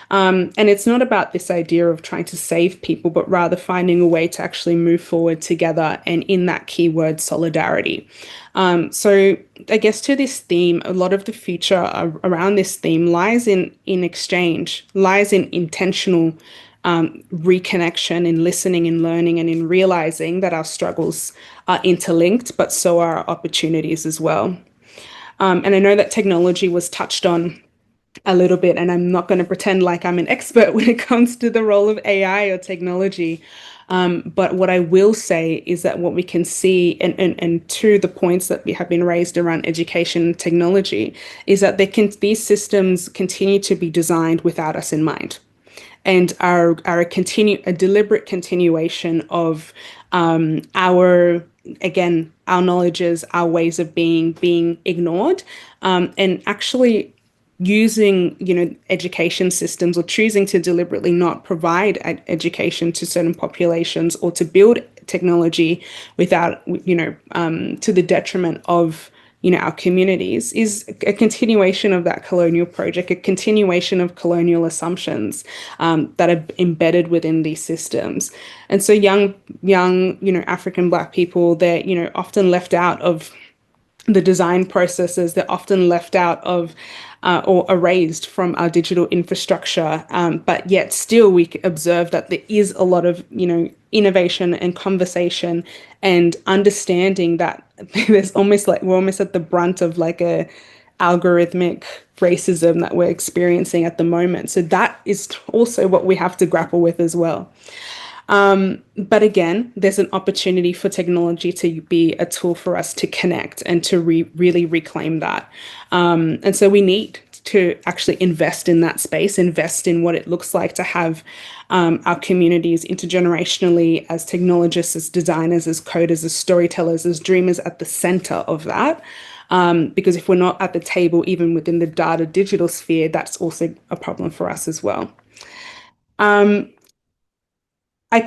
And it's not about this idea of trying to save people, but rather finding a way to actually move forward together, and in that keyword, solidarity. So I guess to this theme, a lot of the future around this theme lies in exchange, lies in intentional reconnection, in listening and learning, and in realizing that our struggles are interlinked, but so are our opportunities as well. And I know that technology was touched on a little bit, and I'm not going to pretend like I'm an expert when it comes to the role of AI or technology. But what I will say is that what we can see, and to the points that have been raised around education and technology, is that these systems continue to be designed without us in mind, and are a deliberate continuation of our knowledges, our ways of being ignored, and actually using, education systems, or choosing to deliberately not provide education to certain populations, or to build technology without, to the detriment of, our communities, is a continuation of that colonial project, a continuation of colonial assumptions that are embedded within these systems. And so young, African Black people, they're, often left out of the design processes. They're often left out of or erased from our digital infrastructure, but yet still we observe that there is a lot of, innovation and conversation and understanding that there's we're almost at the brunt of like a algorithmic racism that we're experiencing at the moment. So that is also what we have to grapple with as well. But again, there's an opportunity for technology to be a tool for us to connect and to really reclaim that. And so we need to actually invest in that space, invest in what it looks like to have our communities intergenerationally, as technologists, as designers, as coders, as storytellers, as dreamers, at the center of that. Because if we're not at the table, even within the data digital sphere, that's also a problem for us as well. I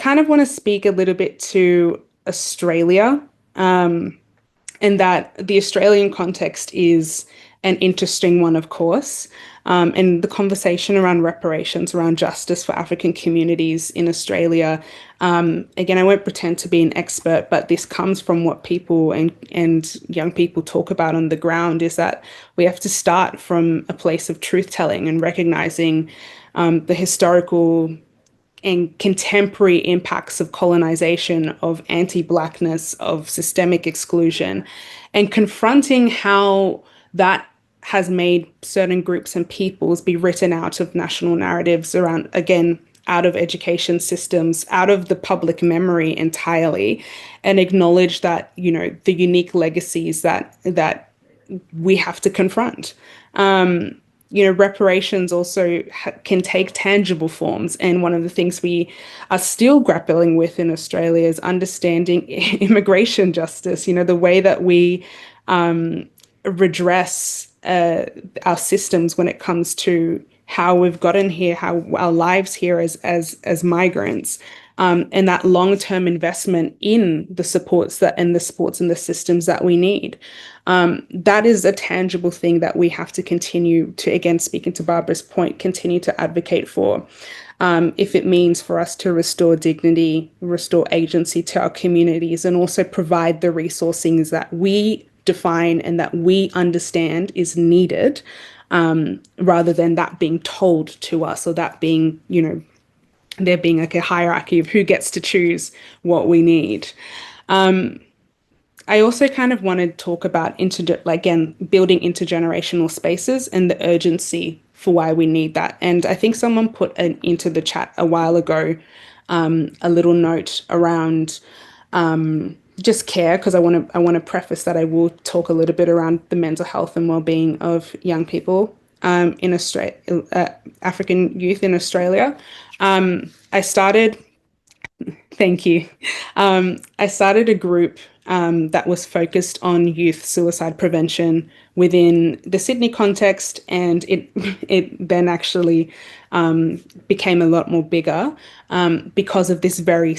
kind of want to speak a little bit to Australia, and that the Australian context is an interesting one, of course. And the conversation around reparations, around justice for African communities in Australia, again, I won't pretend to be an expert, but this comes from what people and young people talk about on the ground, is that we have to start from a place of truth-telling and recognizing the historical and contemporary impacts of colonization, of anti-Blackness, of systemic exclusion, and confronting how that has made certain groups and peoples be written out of national narratives around, again, out of education systems, out of the public memory entirely, and acknowledge that, you know, the unique legacies that we have to confront. You know, reparations also can take tangible forms. And one of the things we are still grappling with in Australia is understanding immigration justice, you know, the way that we redress our systems when it comes to how we've gotten here, how our lives here as migrants. And that long-term investment in the supports and the systems that we need. That is a tangible thing that we have to continue to, again, speaking to Barbara's point, continue to advocate for. If it means for us to restore dignity, restore agency to our communities, and also provide the resourcing that we define and that we understand is needed, rather than that being told to us, or that being, you know, there being like a hierarchy of who gets to choose what we need. I also kind of want to talk about, again, building intergenerational spaces and the urgency for why we need that. And I think someone put into the chat a while ago a little note around just care, because I want to preface that I will talk a little bit around the mental health and well-being of young people in Australia, African youth in Australia. Thank you. I started a group that was focused on youth suicide prevention within the Sydney context, and it then actually became a lot more bigger because of this very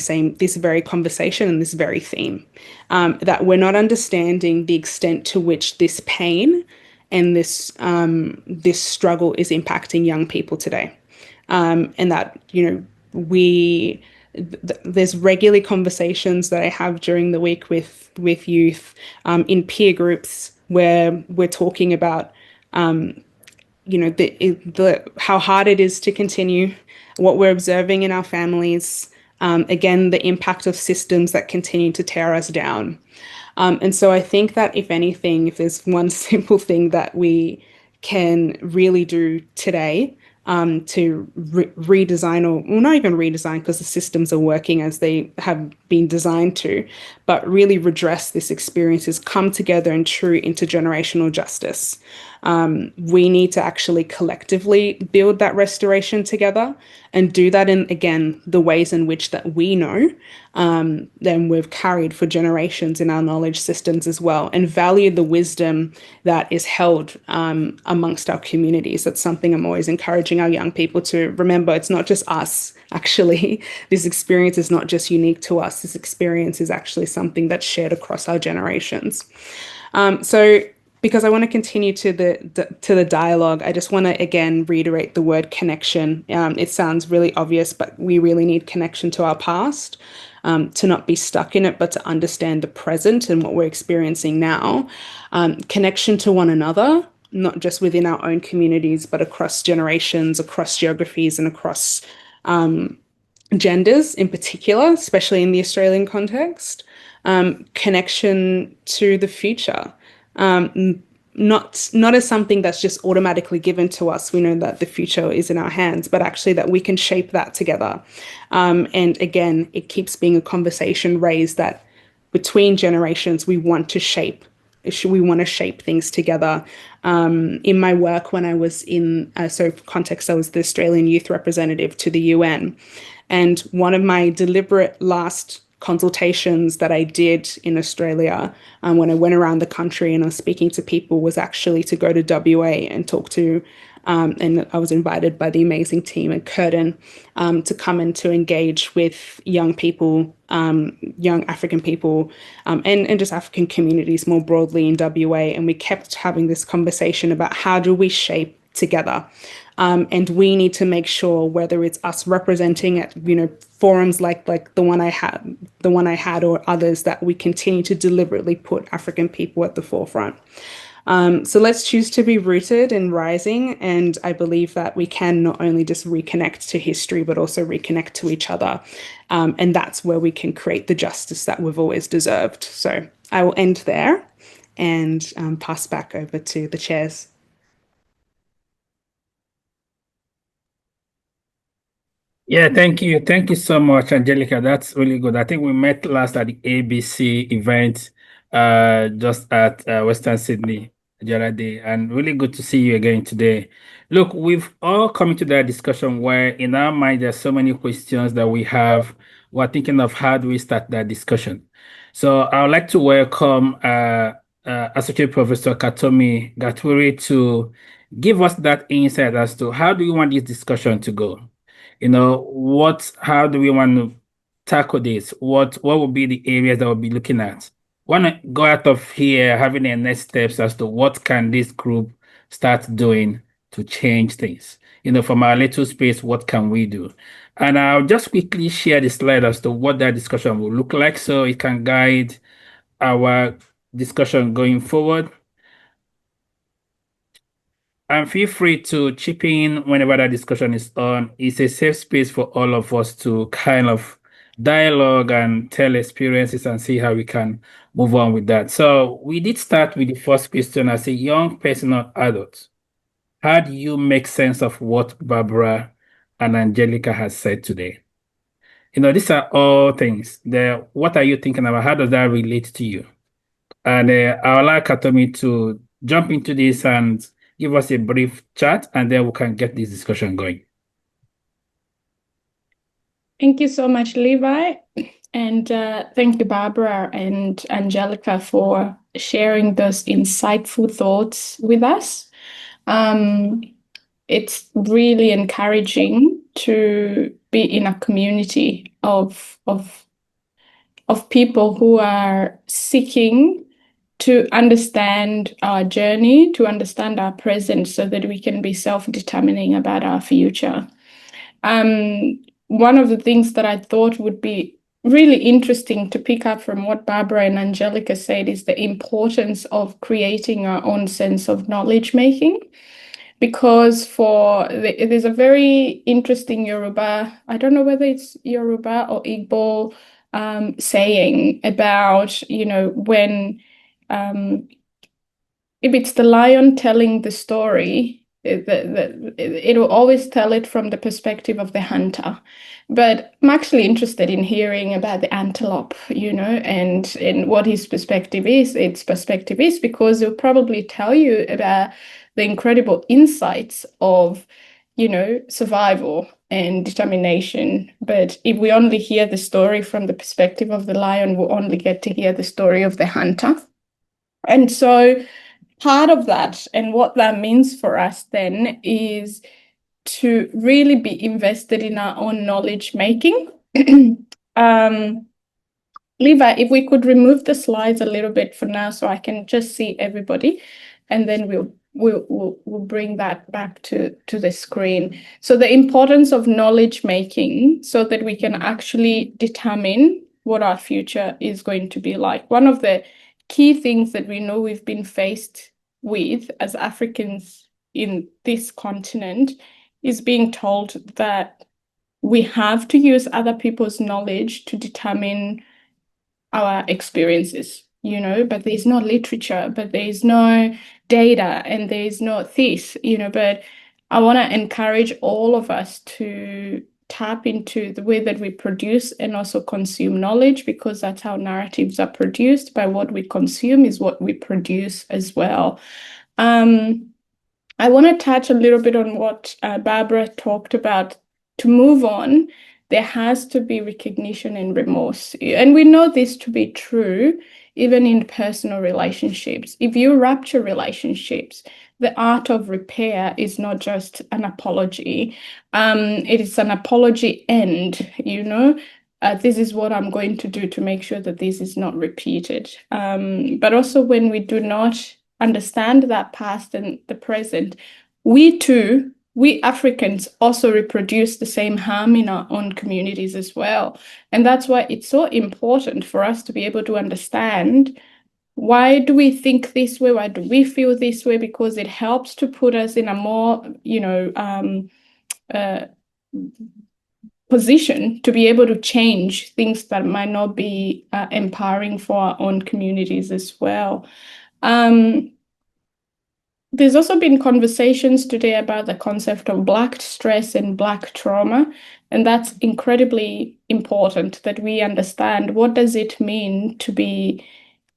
conversation and this very theme, that we're not understanding the extent to which this pain and this struggle is impacting young people today, and that, you know, there's regularly conversations that I have during the week with youth in peer groups where we're talking about, you know, how hard it is to continue, what we're observing in our families, again, the impact of systems that continue to tear us down. And so I think that if anything, if there's one simple thing that we can really do today, to redesign, or well, not even redesign, because the systems are working as they have been designed to, but really redress this experience, is come together in true intergenerational justice. We need to actually collectively build that restoration together, and do that in, again, the ways in which that we know, then we've carried for generations in our knowledge systems as well, and value the wisdom that is held amongst our communities. That's something I'm always encouraging our young people to remember. It's not just us, actually. This experience is not just unique to us. This experience is actually something that's shared across our generations. So because I want to continue to the dialogue, I just want to again reiterate the word connection. It sounds really obvious, but we really need connection to our past, to not be stuck in it, but to understand the present and what we're experiencing now. Connection to one another, not just within our own communities, but across generations, across geographies, and across genders in particular, especially in the Australian context. Connection to the future. Not as something that's just automatically given to us. We know that the future is in our hands, but actually that we can shape that together. And again, it keeps being a conversation raised that between generations, we want to shape things together. In my work, when I was in, so for context, I was the Australian youth representative to the UN. And one of my deliberate last consultations that I did in Australia when I went around the country and I was speaking to people was actually to go to WA and talk to, and I was invited by the amazing team at Curtin to come and to engage with young people, young African people, and just African communities more broadly in WA. And we kept having this conversation about how do we shape together. And we need to make sure, whether it's us representing at forums like the one I had or others, that we continue to deliberately put African people at the forefront. So let's choose to be rooted in rising, and I believe that we can not only just reconnect to history but also reconnect to each other, and that's where we can create the justice that we've always deserved. So I will end there and pass back over to the chairs. Yeah, thank you. Thank you so much, Angelica. That's really good. I think we met last at the ABC event just at Western Sydney the other day, and really good to see you again today. Look, we've all come into that discussion where in our mind there's so many questions that we have. We're thinking of how do we start that discussion. So I would like to welcome Associate Professor Katomi Gaturi to give us that insight as to how do you want this discussion to go. How do we want to tackle this? What would be the areas that we'll be looking at? Want to go out of here having the next steps as to what can this group start doing to change things? From our little space, what can we do? And I'll just quickly share the slide as to what that discussion will look like so it can guide our discussion going forward. And feel free to chip in whenever that discussion is on. It's a safe space for all of us to kind of dialogue and tell experiences and see how we can move on with that. So we did start with the first question as a young person or adult. How do you make sense of what Barbara and Angelica has said today? These are all things. What are you thinking about? How does that relate to you? And I'll allow Katomi to jump into this and give us a brief chat, and then we can get this discussion going. Thank you so much, Levi. And thank you, Barbara and Angelica, for sharing those insightful thoughts with us. It's really encouraging to be in a community of people who are seeking to understand our journey, to understand our present, so that we can be self-determining about our future. One of the things that I thought would be really interesting to pick up from what Barbara and Angelica said is the importance of creating our own sense of knowledge making. Because there's a very interesting Yoruba, I don't know whether it's Yoruba or Igbo saying about, when if it's the lion telling the story, it will always tell it from the perspective of the hunter. But I'm actually interested in hearing about the antelope, and what his perspective is. Its perspective is because it'll probably tell you about the incredible insights of, survival and determination. But if we only hear the story from the perspective of the lion, we'll only get to hear the story of the hunter. And so part of that and what that means for us then is to really be invested in our own knowledge making. Levi, if we could remove the slides a little bit for now so I can just see everybody, and then we'll bring that back to the screen. So the importance of knowledge making so that we can actually determine what our future is going to be like. One of the key things that we know we've been faced with as Africans in this continent is being told that we have to use other people's knowledge to determine our experiences, but there's no literature, but there's no data, and there's no this, but I want to encourage all of us to tap into the way that we produce and also consume knowledge, because that's how narratives are produced. By what we consume is what we produce as well. I want to touch a little bit on what Barbara talked about to move on. there has to be recognition and remorse. And we know this to be true even in personal relationships. If you rupture relationships, the art of repair is not just an apology. It is an apology and, this is what I'm going to do to make sure that this is not repeated. But also when we do not understand that past and the present, we Africans also reproduce the same harm in our own communities as well. And that's why it's so important for us to be able to understand, why do we think this way? Why do we feel this way? Because it helps to put us in a more, position to be able to change things that might not be empowering for our own communities as well. There's also been conversations today about the concept of Black stress and Black trauma, and that's incredibly important that we understand what does it mean to be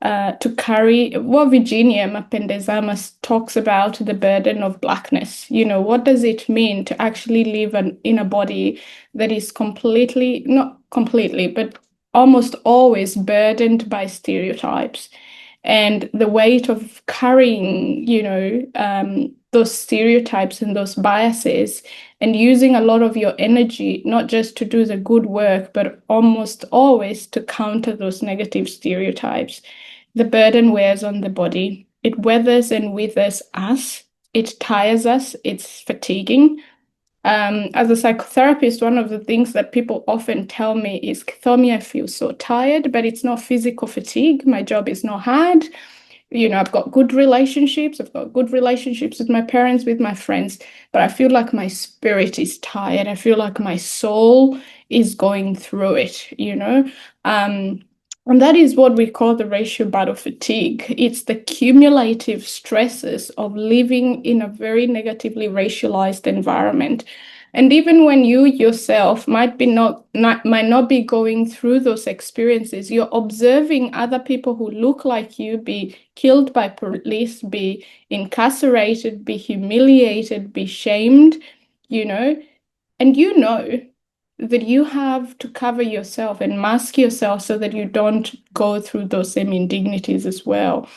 to carry what Virginia Mapendezama talks about, the burden of Blackness. What does it mean to actually live in a body that is not completely, but almost always burdened by stereotypes, and the weight of carrying, those stereotypes and those biases, and using a lot of your energy, not just to do the good work, but almost always to counter those negative stereotypes. The burden wears on the body. It weathers and withers us. It tires us. It's fatiguing. As a psychotherapist, one of the things that people often tell me is, Thomi, I feel so tired, but it's not physical fatigue. My job is not hard. I've got good relationships. I've got good relationships with my parents, with my friends, but I feel like my spirit is tired. I feel like my soul is going through it, and that is what we call the racial battle fatigue. It's the cumulative stresses of living in a very negatively racialized environment. And even when you yourself might not be going through those experiences, you're observing other people who look like you be killed by police, be incarcerated, be humiliated, be shamed, and that you have to cover yourself and mask yourself so that you don't go through those same indignities as well.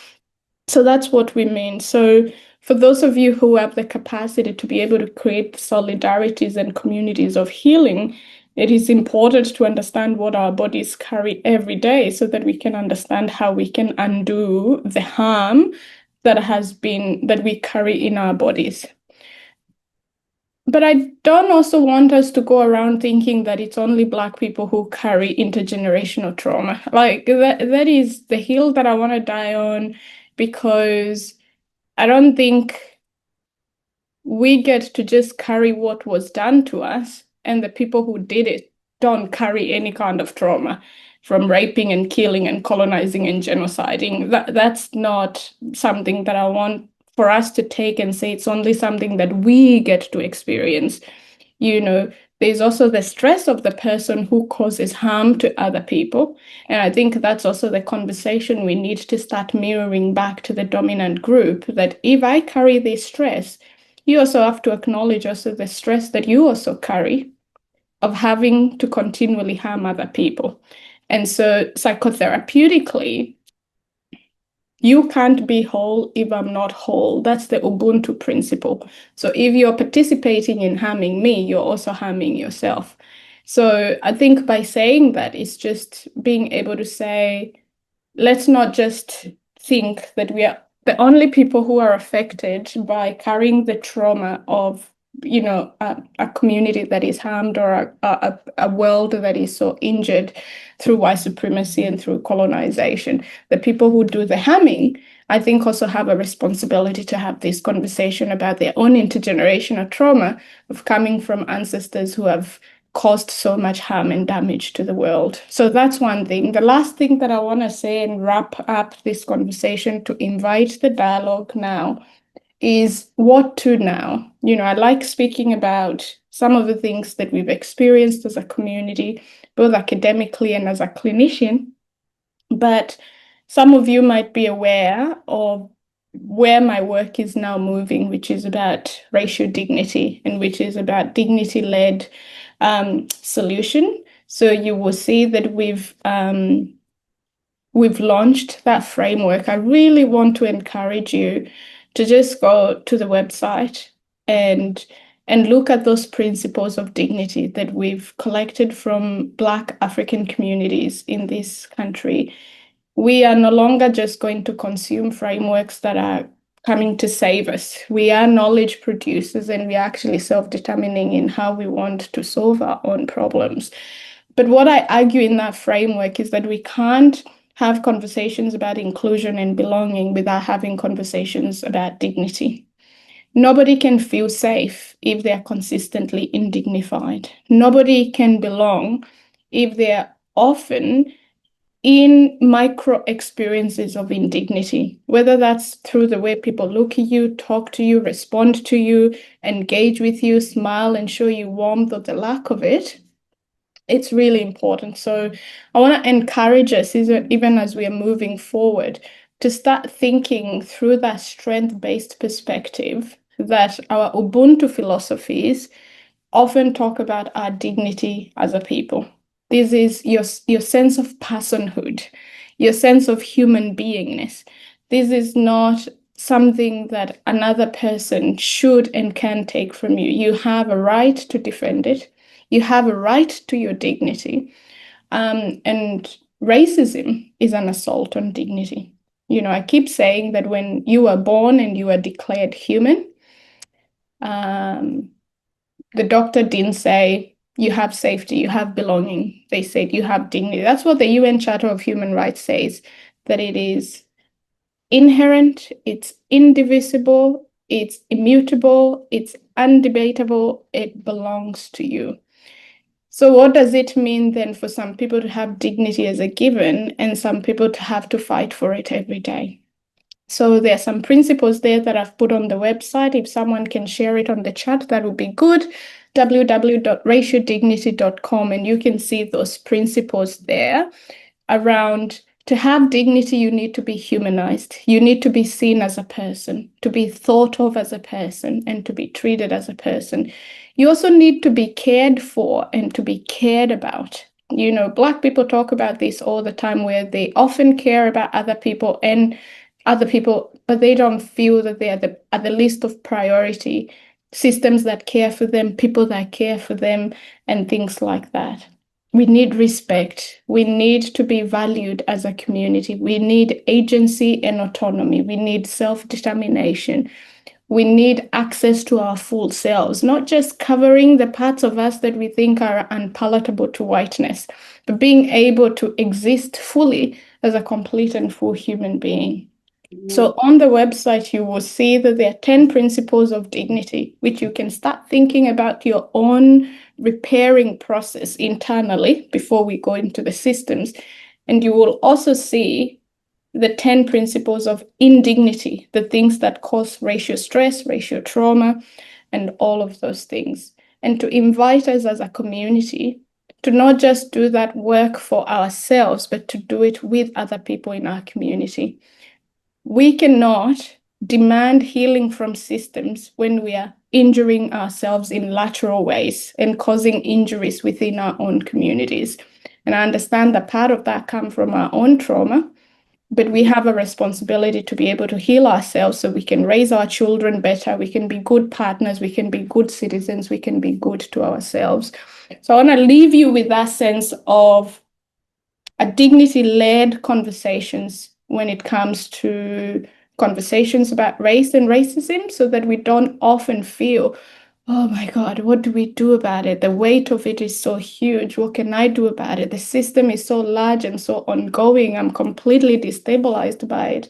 So that's what we mean. So for those of you who have the capacity to be able to create solidarities and communities of healing, it is important to understand what our bodies carry every day so that we can understand how we can undo the harm that we carry in our bodies. But I don't also want us to go around thinking that it's only Black people who carry intergenerational trauma. Like that is the hill that I want to die on, because I don't think we get to just carry what was done to us, and the people who did it don't carry any kind of trauma from raping and killing and colonizing and genociding. That's not something that I want for us to take and say it's only something that we get to experience. There's also the stress of the person who causes harm to other people. And I think that's also the conversation we need to start mirroring back to the dominant group, that if I carry this stress, you also have to acknowledge also the stress that you also carry of having to continually harm other people. And so psychotherapeutically, you can't be whole if I'm not whole. That's the Ubuntu principle. So if you're participating in harming me, you're also harming yourself. So I think by saying that, it's just being able to say, let's not just think that we are the only people who are affected by carrying the trauma of a community that is harmed, or a world that is so injured through white supremacy and through colonization. The people who do the harming, I think, also have a responsibility to have this conversation about their own intergenerational trauma of coming from ancestors who have caused so much harm and damage to the world. So that's one thing. The last thing that I want to say and wrap up this conversation to invite the dialogue now is what to now. I like speaking about some of the things that we've experienced as a community, both academically and as a clinician, but some of you might be aware of where my work is now moving, which is about racial dignity and which is about dignity-led solution. So you will see that we've launched that framework. I really want to encourage you to just go to the website and look at those principles of dignity that we've collected from Black African communities in this country. We are no longer just going to consume frameworks that are coming to save us. We are knowledge producers, and we are actually self-determining in how we want to solve our own problems. But what I argue in that framework is that we can't have conversations about inclusion and belonging without having conversations about dignity. Nobody can feel safe if they're consistently indignified. Nobody can belong if they're often in micro experiences of indignity, whether that's through the way people look at you, talk to you, respond to you, engage with you, smile and show you warmth or the lack of it. It's really important. So I want to encourage us, even as we are moving forward, to start thinking through that strength-based perspective that our Ubuntu philosophies often talk about our dignity as a people. This is your sense of personhood, your sense of human beingness. This is not something that another person should and can take from you. You have a right to defend it. You have a right to your dignity. And racism is an assault on dignity. You know, I keep saying that when you are born and you are declared human, the doctor didn't say you have safety, you have belonging. They said you have dignity. That's what the UN Charter of Human Rights says, that it is inherent, it's indivisible, it's immutable, it's undebatable, it belongs to you. So what does it mean then for some people to have dignity as a given and some people to have to fight for it every day? So there are some principles there that I've put on the website. If someone can share it on the chat, that would be good. www.ratiodignity.com, and you can see those principles there around to have dignity, you need to be humanized. You need to be seen as a person, to be thought of as a person, and to be treated as a person. You also need to be cared for and to be cared about. You know, Black people talk about this all the time, where they often care about other people, but they don't feel that they are at the list of priority. Systems that care for them, people that care for them, and things like that. We need respect. We need to be valued as a community. We need agency and autonomy. We need self-determination. We need access to our full selves, not just covering the parts of us that we think are unpalatable to whiteness, but being able to exist fully as a complete and full human being. So on the website, you will see that there are 10 principles of dignity, which you can start thinking about your own repairing process internally before we go into the systems. And you will also see the 10 principles of indignity, the things that cause racial stress, racial trauma, and all of those things. And to invite us as a community to not just do that work for ourselves, but to do it with other people in our community. We cannot demand healing from systems when we are injuring ourselves in lateral ways and causing injuries within our own communities. And I understand that part of that comes from our own trauma, but we have a responsibility to be able to heal ourselves so we can raise our children better, we can be good partners, we can be good citizens, we can be good to ourselves. So I want to leave you with that sense of a dignity-led conversations when it comes to conversations about race and racism, so that we don't often feel, oh my God, what do we do about it? The weight of it is so huge. What can I do about it? The system is so large and so ongoing. I'm completely destabilized by it.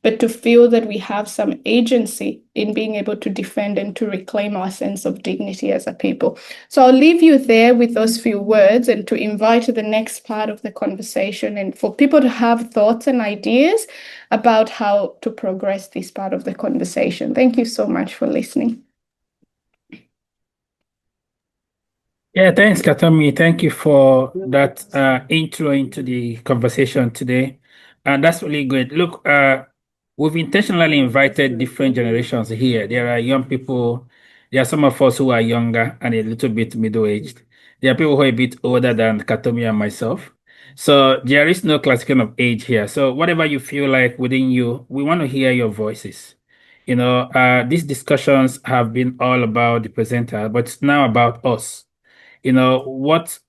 But to feel that we have some agency in being able to defend and to reclaim our sense of dignity as a people. So I'll leave you there with those few words and to invite the next part of the conversation and for people to have thoughts and ideas about how to progress this part of the conversation. Thank you so much for listening. Yeah, thanks, Katomi. Thank you for that intro into the conversation today. And that's really good. Look, we've intentionally invited different generations here. There are young people, there are some of us who are younger and a little bit middle-aged. There are people who are a bit older than Katomi and myself. So there is no classification of age here. So whatever you feel like within you, we want to hear your voices. These discussions have been all about the presenter, but it's now about us. What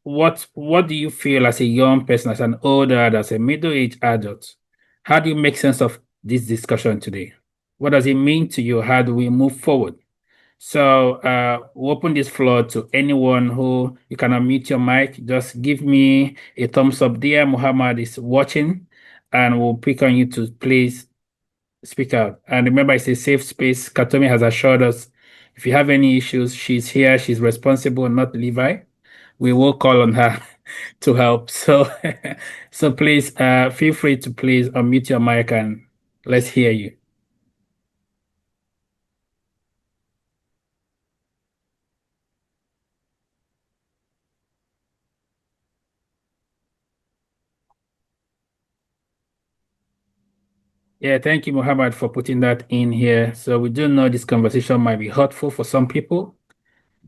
do you feel as a young person, as an older, as a middle-aged adult? How do you make sense of this discussion today? What does it mean to you? How do we move forward? So we open this floor to anyone who you can unmute your mic. Just give me a thumbs up there. Muhammad is watching, and we'll pick on you to please speak out. And remember, it's a safe space. Katomi has assured us if you have any issues, she's here. She's responsible, not Levi. We will call on her to help. So, so please feel free to please unmute your mic and let's hear you. Yeah, thank you, Muhammad, for putting that in here. So we do know this conversation might be hurtful for some people,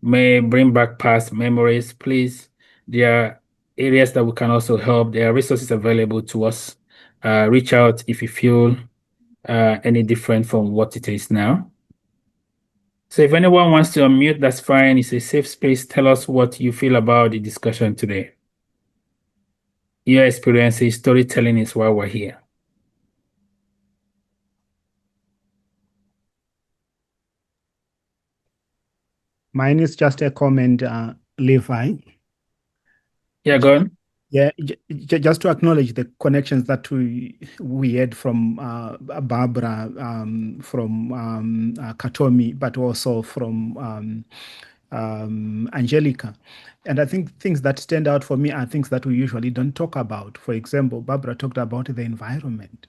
may bring back past memories. Please, there are areas that we can also help. There are resources available to us. Reach out if you feel any different from what it is now. So if anyone wants to unmute, that's fine. It's a safe space. Tell us what you feel about the discussion today. Your experiences, storytelling is why we're here. Mine is just a comment, Levi. Yeah, go on. Yeah, just to acknowledge the connections that we had from Barbara, from Katomi, but also from Angelica. And I think things that stand out for me are things that we usually don't talk about. For example, Barbara talked about the environment.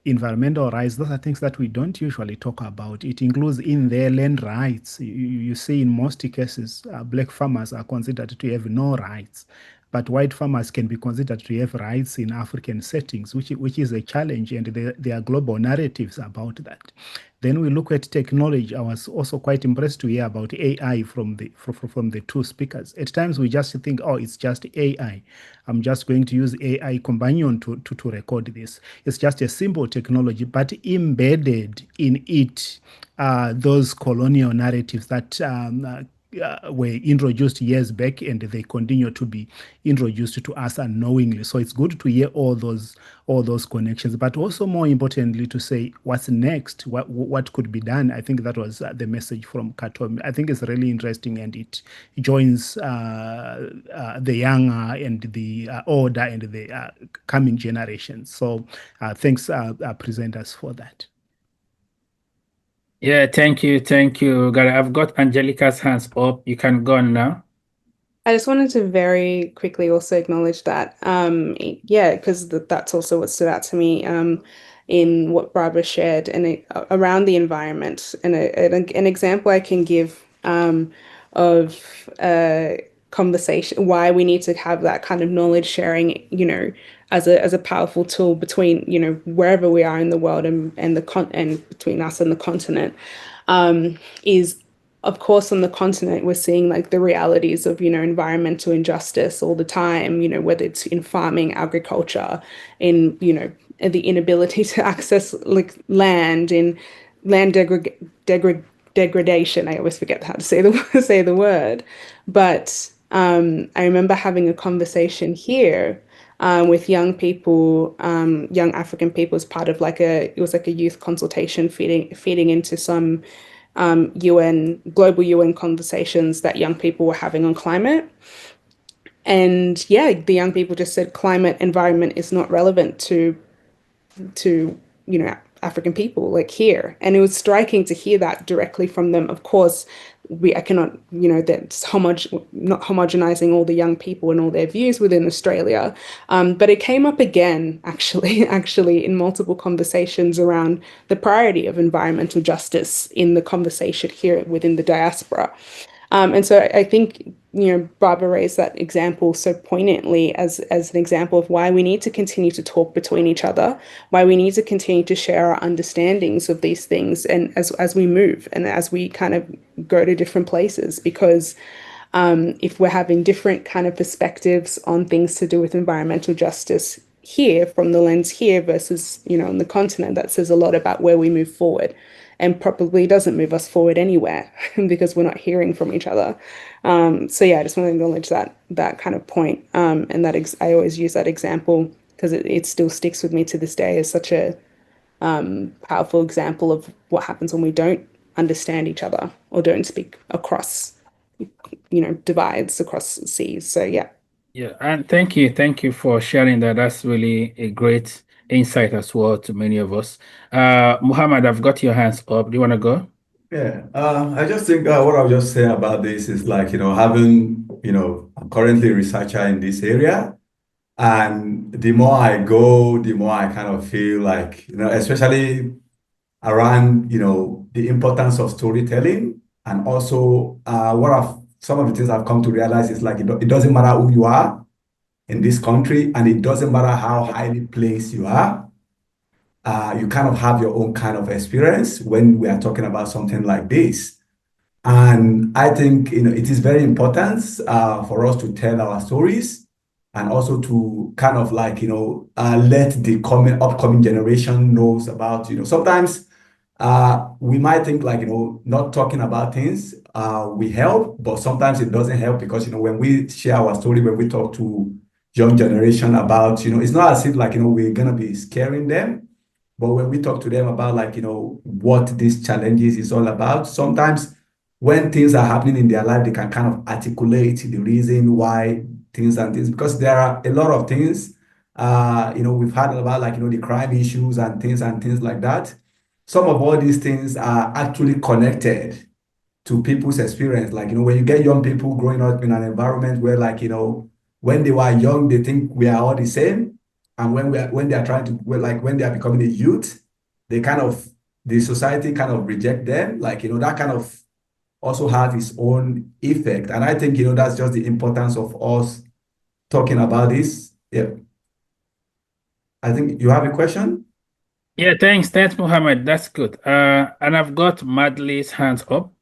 Environmental rights, those are things that we don't usually talk about. It includes in their land rights. You see in most cases, black farmers are considered to have no rights, but white farmers can be considered to have rights in African settings, which is a challenge, and there are global narratives about that. Then we look at technology. I was also quite impressed to hear about AI from the two speakers. At times we just think, oh, it's just AI. I'm just going to use AI companion to record this. It's just a simple technology, but embedded in it those colonial narratives that were introduced years back, and they continue to be introduced to us unknowingly. So it's good to hear all those connections, but also more importantly to say what's next, what could be done. I think that was the message from Katomi. I think it's really interesting, and it joins the younger and the older and the coming generations. So thanks, presenters, for that. Yeah, thank you, Gary. I've got Angelica's hands up. You can go on now. I just wanted to very quickly also acknowledge that, yeah, because that's also what stood out to me in what Barbara shared and around the environment. And an example I can give of conversation, why we need to have that kind of knowledge sharing, as a powerful tool between, wherever we are in the world and between us and the continent, is, of course, on the continent, we're seeing like the realities of, environmental injustice all the time, whether it's in farming, agriculture, in, the inability to access like land, in land degradation. I always forget how to say the word. But I remember having a conversation here with young people, young African people, as part of it was like a youth consultation feeding into some global UN conversations that young people were having on climate. And yeah, the young people just said climate environment is not relevant to African people like here. And it was striking to hear that directly from them. Of course, I cannot, that's not homogenizing all the young people and all their views within Australia. But it came up again, actually in multiple conversations around the priority of environmental justice in the conversation here within the diaspora. And so I think, Barbara raised that example so poignantly as an example of why we need to continue to talk between each other, why we need to continue to share our understandings of these things, and as we move and as we kind of go to different places, because if we're having different kind of perspectives on things to do with environmental justice here from the lens here versus, on the continent, that says a lot about where we move forward, and probably doesn't move us forward anywhere because we're not hearing from each other. So yeah, I just want to acknowledge that kind of point. And that I always use that example because it still sticks with me to this day as such a powerful example of what happens when we don't understand each other or don't speak across, divides across seas. So yeah. Yeah, and thank you for sharing that. That's really a great insight as well to many of us. Muhammad, I've got your hands up. Do you want to go? Yeah, I just think what I'll just say about this is like, having, I'm currently a researcher in this area. And the more I go, the more I kind of feel like, especially around, the importance of storytelling. And also some of the things I've come to realize is like, it doesn't matter who you are in this country, and it doesn't matter how highly placed you are. You kind of have your own kind of experience when we are talking about something like this. And I think, it is very important for us to tell our stories and also to kind of like, let the upcoming generation knows about, sometimes we might think like, not talking about things we help, but sometimes it doesn't help because, when we share our story, when we talk to young generation about, it's not as if like, we're going to be scaring them. But when we talk to them about like, what these challenges is all about, sometimes when things are happening in their life, they can kind of articulate the reason why things and things, because there are a lot of things, we've heard about like, the crime issues and things like that. Some of all these things are actually connected to people's experience. Like, when you get young people growing up in an environment where like, when they were young, they think we are all the same. And when they are trying to, when they are becoming a youth, the society kind of reject them. Like, that kind of also has its own effect. And I think, that's just the importance of us talking about this. Yeah. I think you have a question? Yeah, thanks, Mohammed. That's good. And I've got Madly's hands up.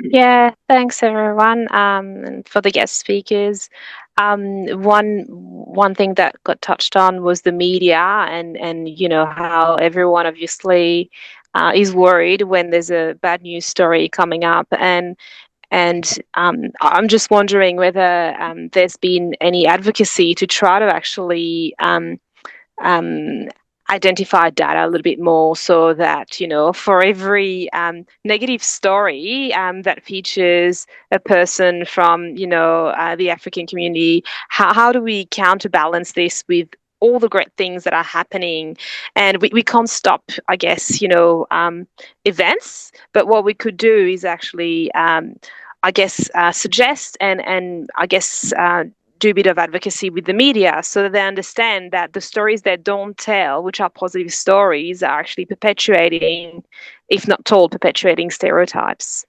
Yeah, thanks everyone, and for the guest speakers. One thing that got touched on was the media and how everyone obviously is worried when there's a bad news story coming up, and I'm just wondering whether there's been any advocacy to try to actually identify data a little bit more, so that for every negative story that features a person from the African community, how do we counterbalance this with all the great things that are happening? And we can't stop, I guess, events, but what we could do is actually suggest and I guess do a bit of advocacy with the media so that they understand that the stories they don't tell, which are positive stories, are actually perpetuating, if not told, perpetuating stereotypes.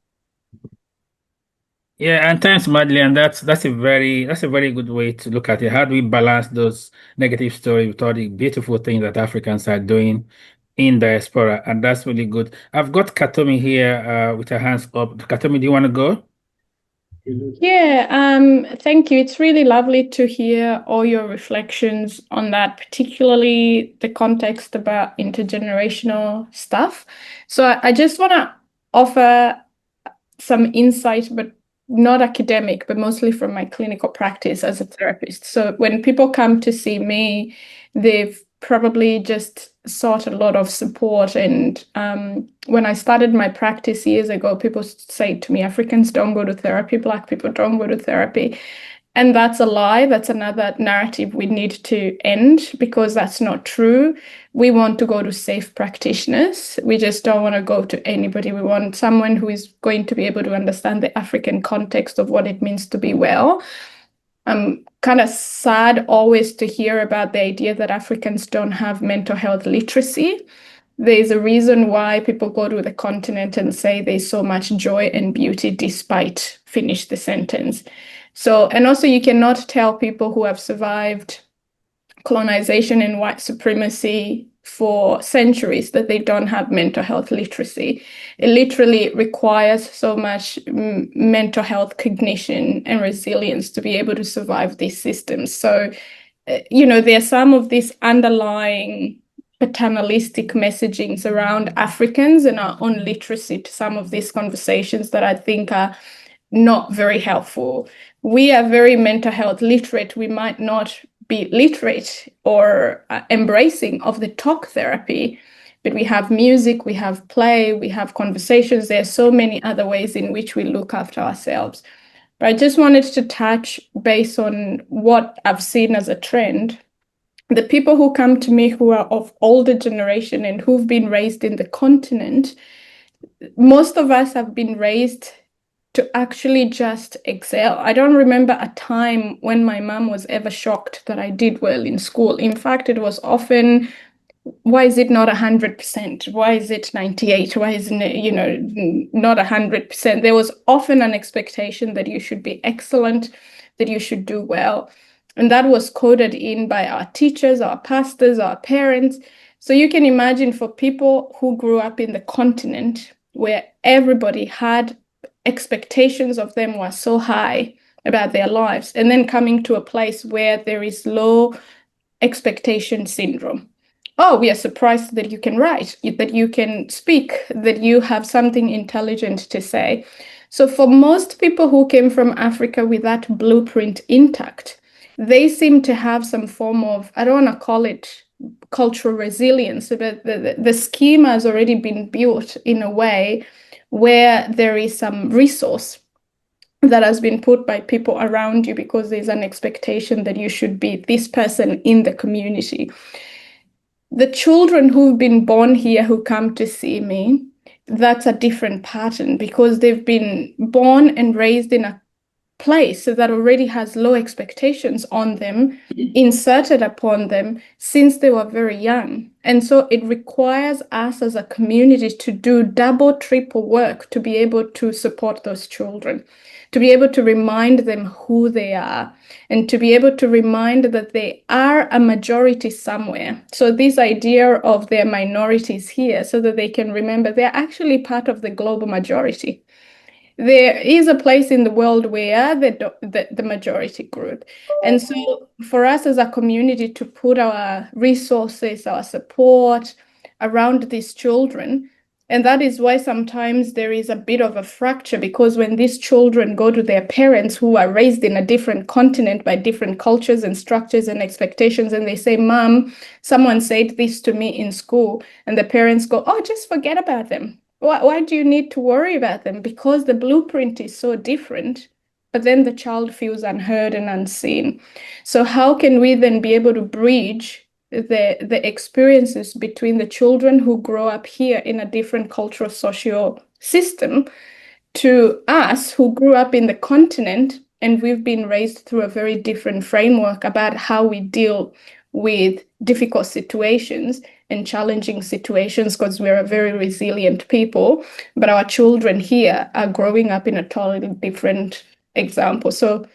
Yeah, and thanks, Madeleine. That's a very good way to look at it. How do we balance those negative stories with all the beautiful things that Africans are doing in diaspora? And that's really good. I've got Katomi here with her hands up. Katomi, do you want to go? Yeah, thank you. It's really lovely to hear all your reflections on that, particularly the context about intergenerational stuff. So I just want to offer some insight, but not academic, but mostly from my clinical practice as a therapist. So when people come to see me, they've probably just sought a lot of support. And when I started my practice years ago, people say to me, Africans don't go to therapy, Black people don't go to therapy. And that's a lie. That's another narrative we need to end, because that's not true. We want to go to safe practitioners. We just don't want to go to anybody. We want someone who is going to be able to understand the African context of what it means to be well. I'm kind of sad always to hear about the idea that Africans don't have mental health literacy. There's a reason why people go to the continent and say there's so much joy and beauty despite, finish the sentence. So, and also you cannot tell people who have survived colonization and white supremacy for centuries that they don't have mental health literacy. It literally requires so much mental health cognition and resilience to be able to survive these systems. So, there are some of these underlying paternalistic messagings around Africans and our own literacy to some of these conversations that I think are not very helpful. We are very mental health literate. We might not be literate or embracing of the talk therapy, but we have music, we have play, we have conversations. There are so many other ways in which we look after ourselves. But I just wanted to touch based on what I've seen as a trend. The people who come to me who are of older generation and who've been raised in the continent, most of us have been raised to actually just excel. I don't remember a time when my mom was ever shocked that I did well in school. In fact, it was often, why is it not 100%? Why is it 98? Why isn't it, not 100%? There was often an expectation that you should be excellent, that you should do well. And that was coded in by our teachers, our pastors, our parents. So you can imagine for people who grew up in the continent where everybody had expectations of them were so high about their lives, and then coming to a place where there is low expectation syndrome. Oh, we are surprised that you can write, that you can speak, that you have something intelligent to say. So for most people who came from Africa with that blueprint intact, they seem to have some form of, I don't want to call it cultural resilience, but the schema has already been built in a way where there is some resource that has been put by people around you because there's an expectation that you should be this person in the community. The children who've been born here who come to see me, that's a different pattern because they've been born and raised in a place that already has low expectations on them, inserted upon them since they were very young. And so it requires us as a community to do double, triple work to be able to support those children, to be able to remind them who they are, and to be able to remind that they are a majority somewhere. So this idea of their minorities here, so that they can remember they're actually part of the global majority. There is a place in the world where the majority group. And so for us as a community to put our resources, our support around these children, and that is why sometimes there is a bit of a fracture, because when these children go to their parents who are raised in a different continent by different cultures and structures and expectations, and they say, Mom, someone said this to me in school, and the parents go, oh, just forget about them. Why do you need to worry about them? Because the blueprint is so different, but then the child feels unheard and unseen. So how can we then be able to bridge the experiences between the children who grow up here in a different cultural social system to us who grew up in the continent and we've been raised through a very different framework about how we deal with difficult situations and challenging situations, because we're a very resilient people, but our children here are growing up in a totally different example. So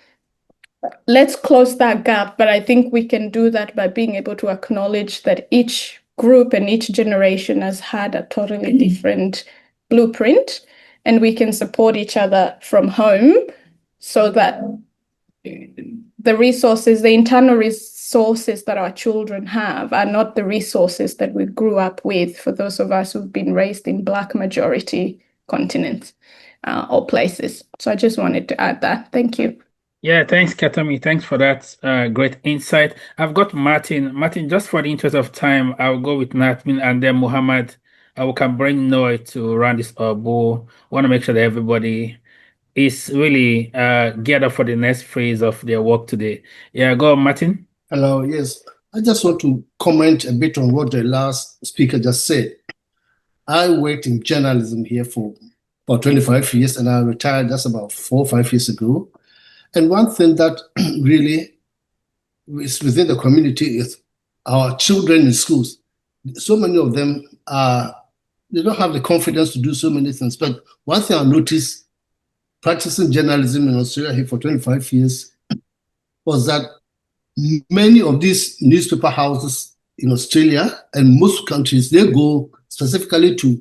let's close that gap, but I think we can do that by being able to acknowledge that each group and each generation has had a totally different blueprint, and we can support each other from home so that the resources, the internal resources that our children have are not the resources that we grew up with for those of us who've been raised in Black majority continents or places. So I just wanted to add that. Thank you. Yeah, thanks, Katomi. Thanks for that great insight. I've got Martin. Martin, just for the interest of time, I'll go with Natmin and then Muhammad. We can bring Noy to round this up. We want to make sure that everybody is really geared up for the next phase of their work today. Yeah, go on, Martin. Hello, yes. I just want to comment a bit on what the last speaker just said. I worked in journalism here for about 25 years, and I retired just about 4 or 5 years ago. And one thing that really is within the community is our children in schools. So many of them they don't have the confidence to do so many things. But one thing I noticed practicing journalism in Australia here for 25 years was that many of these newspaper houses in Australia and most countries, they go specifically to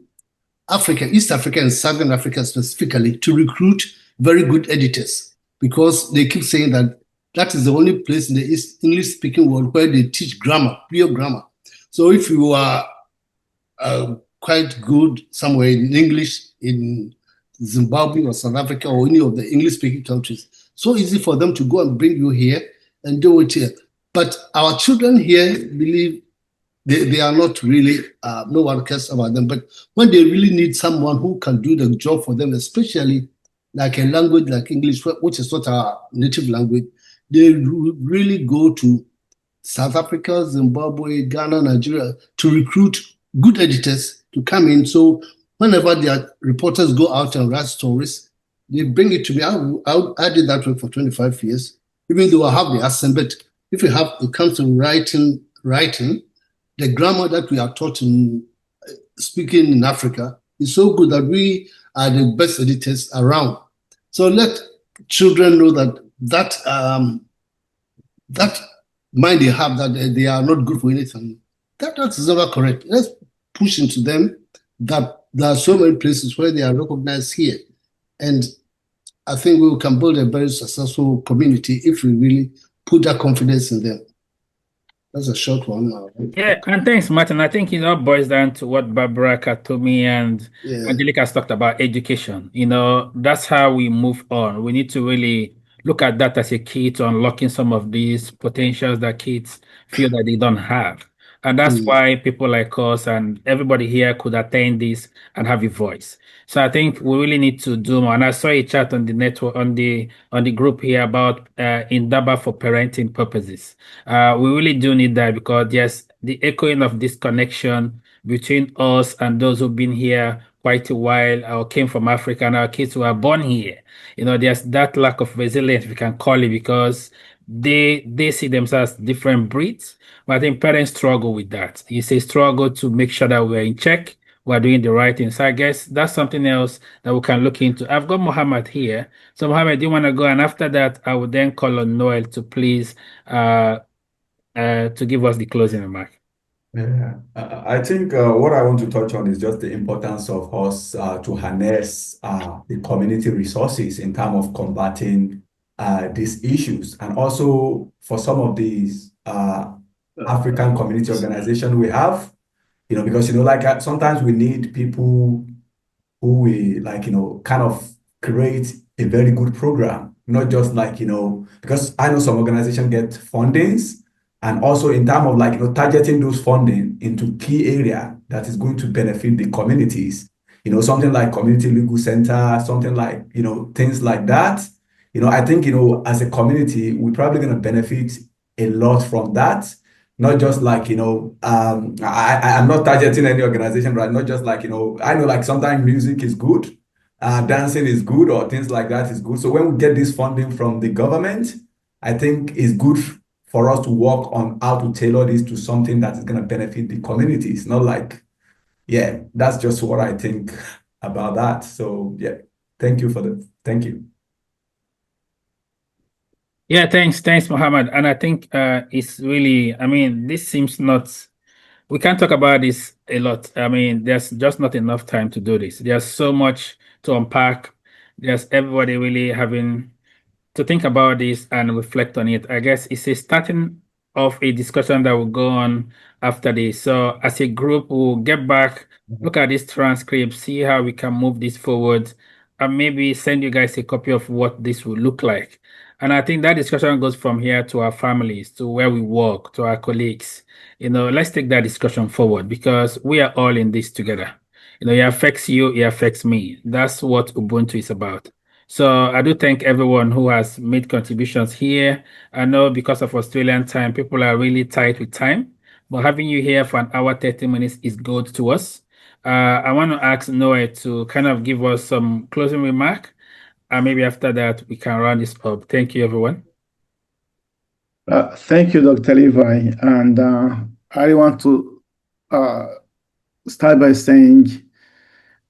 Africa, East Africa and Southern Africa specifically, to recruit very good editors, because they keep saying that that is the only place in the East English-speaking world where they teach grammar, pure grammar. So if you are quite good somewhere in English in Zimbabwe or South Africa or any of the English-speaking countries, so easy for them to go and bring you here and do it here. But our children here believe they are not really, no one cares about them. But when they really need someone who can do the job for them, especially like a language like English, which is not our native language, they really go to South Africa, Zimbabwe, Ghana, Nigeria to recruit good editors to come in. So whenever their reporters go out and write stories, they bring it to me. I did that work for 25 years, even though I have the accent. But if it comes to writing, the grammar that we are taught in speaking in Africa is so good that we are the best editors around. So let children know that mind they have, that they are not good for anything. That is never correct. Let's push into them that there are so many places where they are recognized here. And I think we can build a very successful community if we really put that confidence in them. That's a short one now. Yeah, and thanks, Martin. I think it all boils down to what Barbara, Katomi, and Angelica has talked about education. That's how we move on. We need to really look at that as a key to unlocking some of these potentials that kids feel that they don't have. And that's why people like us and everybody here could attend this and have a voice. So I think we really need to do more. And I saw a chat on the network, on the group here about Indaba for parenting purposes. We really do need that, because there's the echoing of this connection between us and those who've been here quite a while or came from Africa, and our kids who are born here. There's that lack of resilience, we can call it, because they see themselves as different breeds. But I think parents struggle with that. It's a struggle to make sure that we're in check, we're doing the right thing. So I guess that's something else that we can look into. I've got Mohammed here. So Mohammed, do you want to go? And after that, I will then call on Noel to please to give us the closing remark. Yeah, I think what I want to touch on is just the importance of us to harness the community resources in terms of combating these issues, and also for some of these African community organizations we have, because like sometimes we need people who we kind of create a very good program, not just because I know some organizations get fundings. And also in terms of targeting those funding into key area that is going to benefit the communities, something like community legal center, something like, things like that. I think, as a community, we're probably going to benefit a lot from that. Not just I'm not targeting any organization, right? Not just I know sometimes music is good, dancing is good, or things like that is good. So when we get this funding from the government, I think it's good for us to work on how to tailor this to something that is going to benefit the communities. Not that's just what I think about that. So thank you thank you. Yeah, thanks, Mohammed. And I think it's really, this seems we can't talk about this a lot. There's just not enough time to do this. There's so much to unpack. There's everybody really having to think about this and reflect on it. I guess it's a starting of a discussion that will go on after this. So as a group, we'll get back, look at this transcript, see how we can move this forward, and maybe send you guys a copy of what this will look like. And I think that discussion goes from here to our families, to where we work, to our colleagues. Let's take that discussion forward, because we are all in this together. It affects you, it affects me. That's what Ubuntu is about. So I do thank everyone who has made contributions here. I know because of Australian time, people are really tight with time, but having you here for an hour, 30 minutes is good to us. I want to ask Noah to kind of give us some closing remark, and maybe after that we can round this up. Thank you, everyone. Thank you, Dr. Levi. And I want to start by saying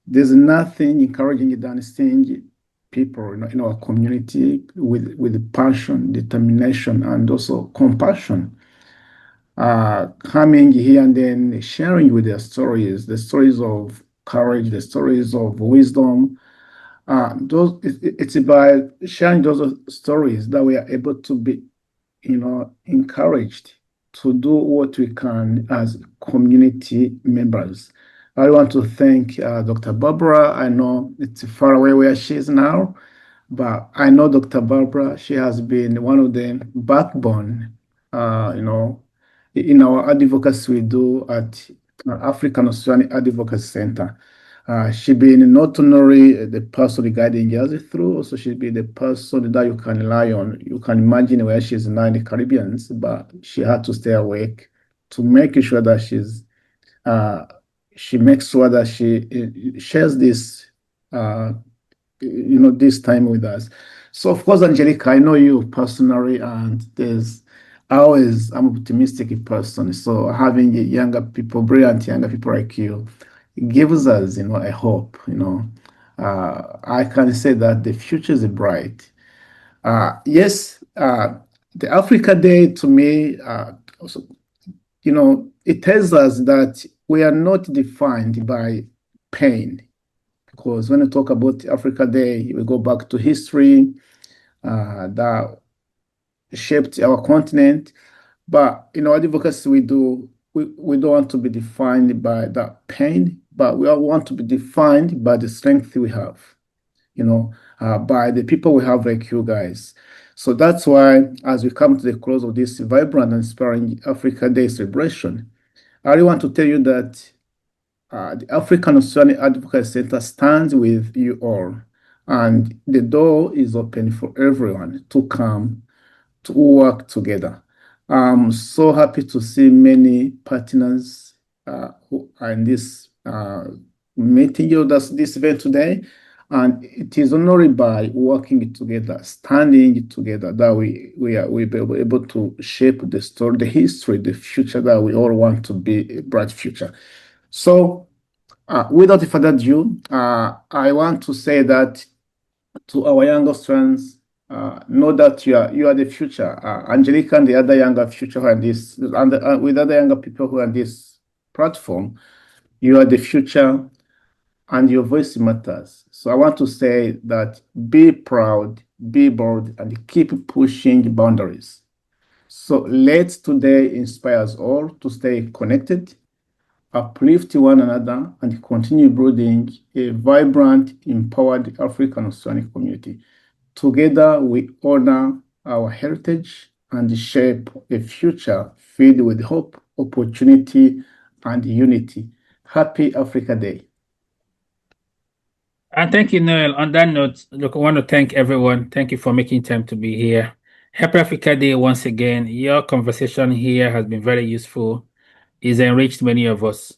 there's nothing encouraging than staying people in our community with passion, determination, and also compassion. coming here and then sharing with their stories, the stories of courage, the stories of wisdom. It's about sharing those stories that we are able to be, encouraged to do what we can as community members. I want to thank Dr. Barbara. I know it's far away where she is now, but I know Dr. Barbara, she has been one of the backbone, in our advocacy we do at African Australian Advocacy Center. She been not only the person guiding us through, also she be the person that you can rely on. You can imagine where she's now in the Caribbean, but she had to stay awake to make sure that she makes sure that she shares this, this time with us. So of course, Angelica, I know you personally, and I'm an optimistic person. So having younger people, brilliant younger people like you, gives us, a hope. I can say that the future is bright. Yes, the Africa Day to me, also, it tells us that we are not defined by pain, because when you talk about Africa Day, we go back to history that shaped our continent. But in our advocacy, we don't want to be defined by that pain, but we all want to be defined by the strength we have, by the people we have like you guys. So that's why, as we come to the close of this vibrant and inspiring Africa Day celebration, I really want to tell you that the African Australian Advocacy Center stands with you all, and the door is open for everyone to come to work together. I'm so happy to see many partners who are in this meeting, this event today. And it is only by working together, standing together, that we will be able to shape the story, the history, the future that we all want to be, a bright future. So without further ado, I want to say that to our young Australians, know that you are the future. Angelica and the other younger future who are this, and with other younger people who are on this platform, you are the future, and your voice matters. So I want to say that be proud, be bold, and keep pushing boundaries. So let's today inspire us all to stay connected, uplift one another, and continue building a vibrant, empowered African Australian community. Together, we honor our heritage and shape a future filled with hope, opportunity, and unity. Happy Africa Day. And thank you, Noel. On that note, look, I want to thank everyone. Thank you for making time to be here. Happy Africa Day once again. Your conversation here has been very useful. It's enriched many of us.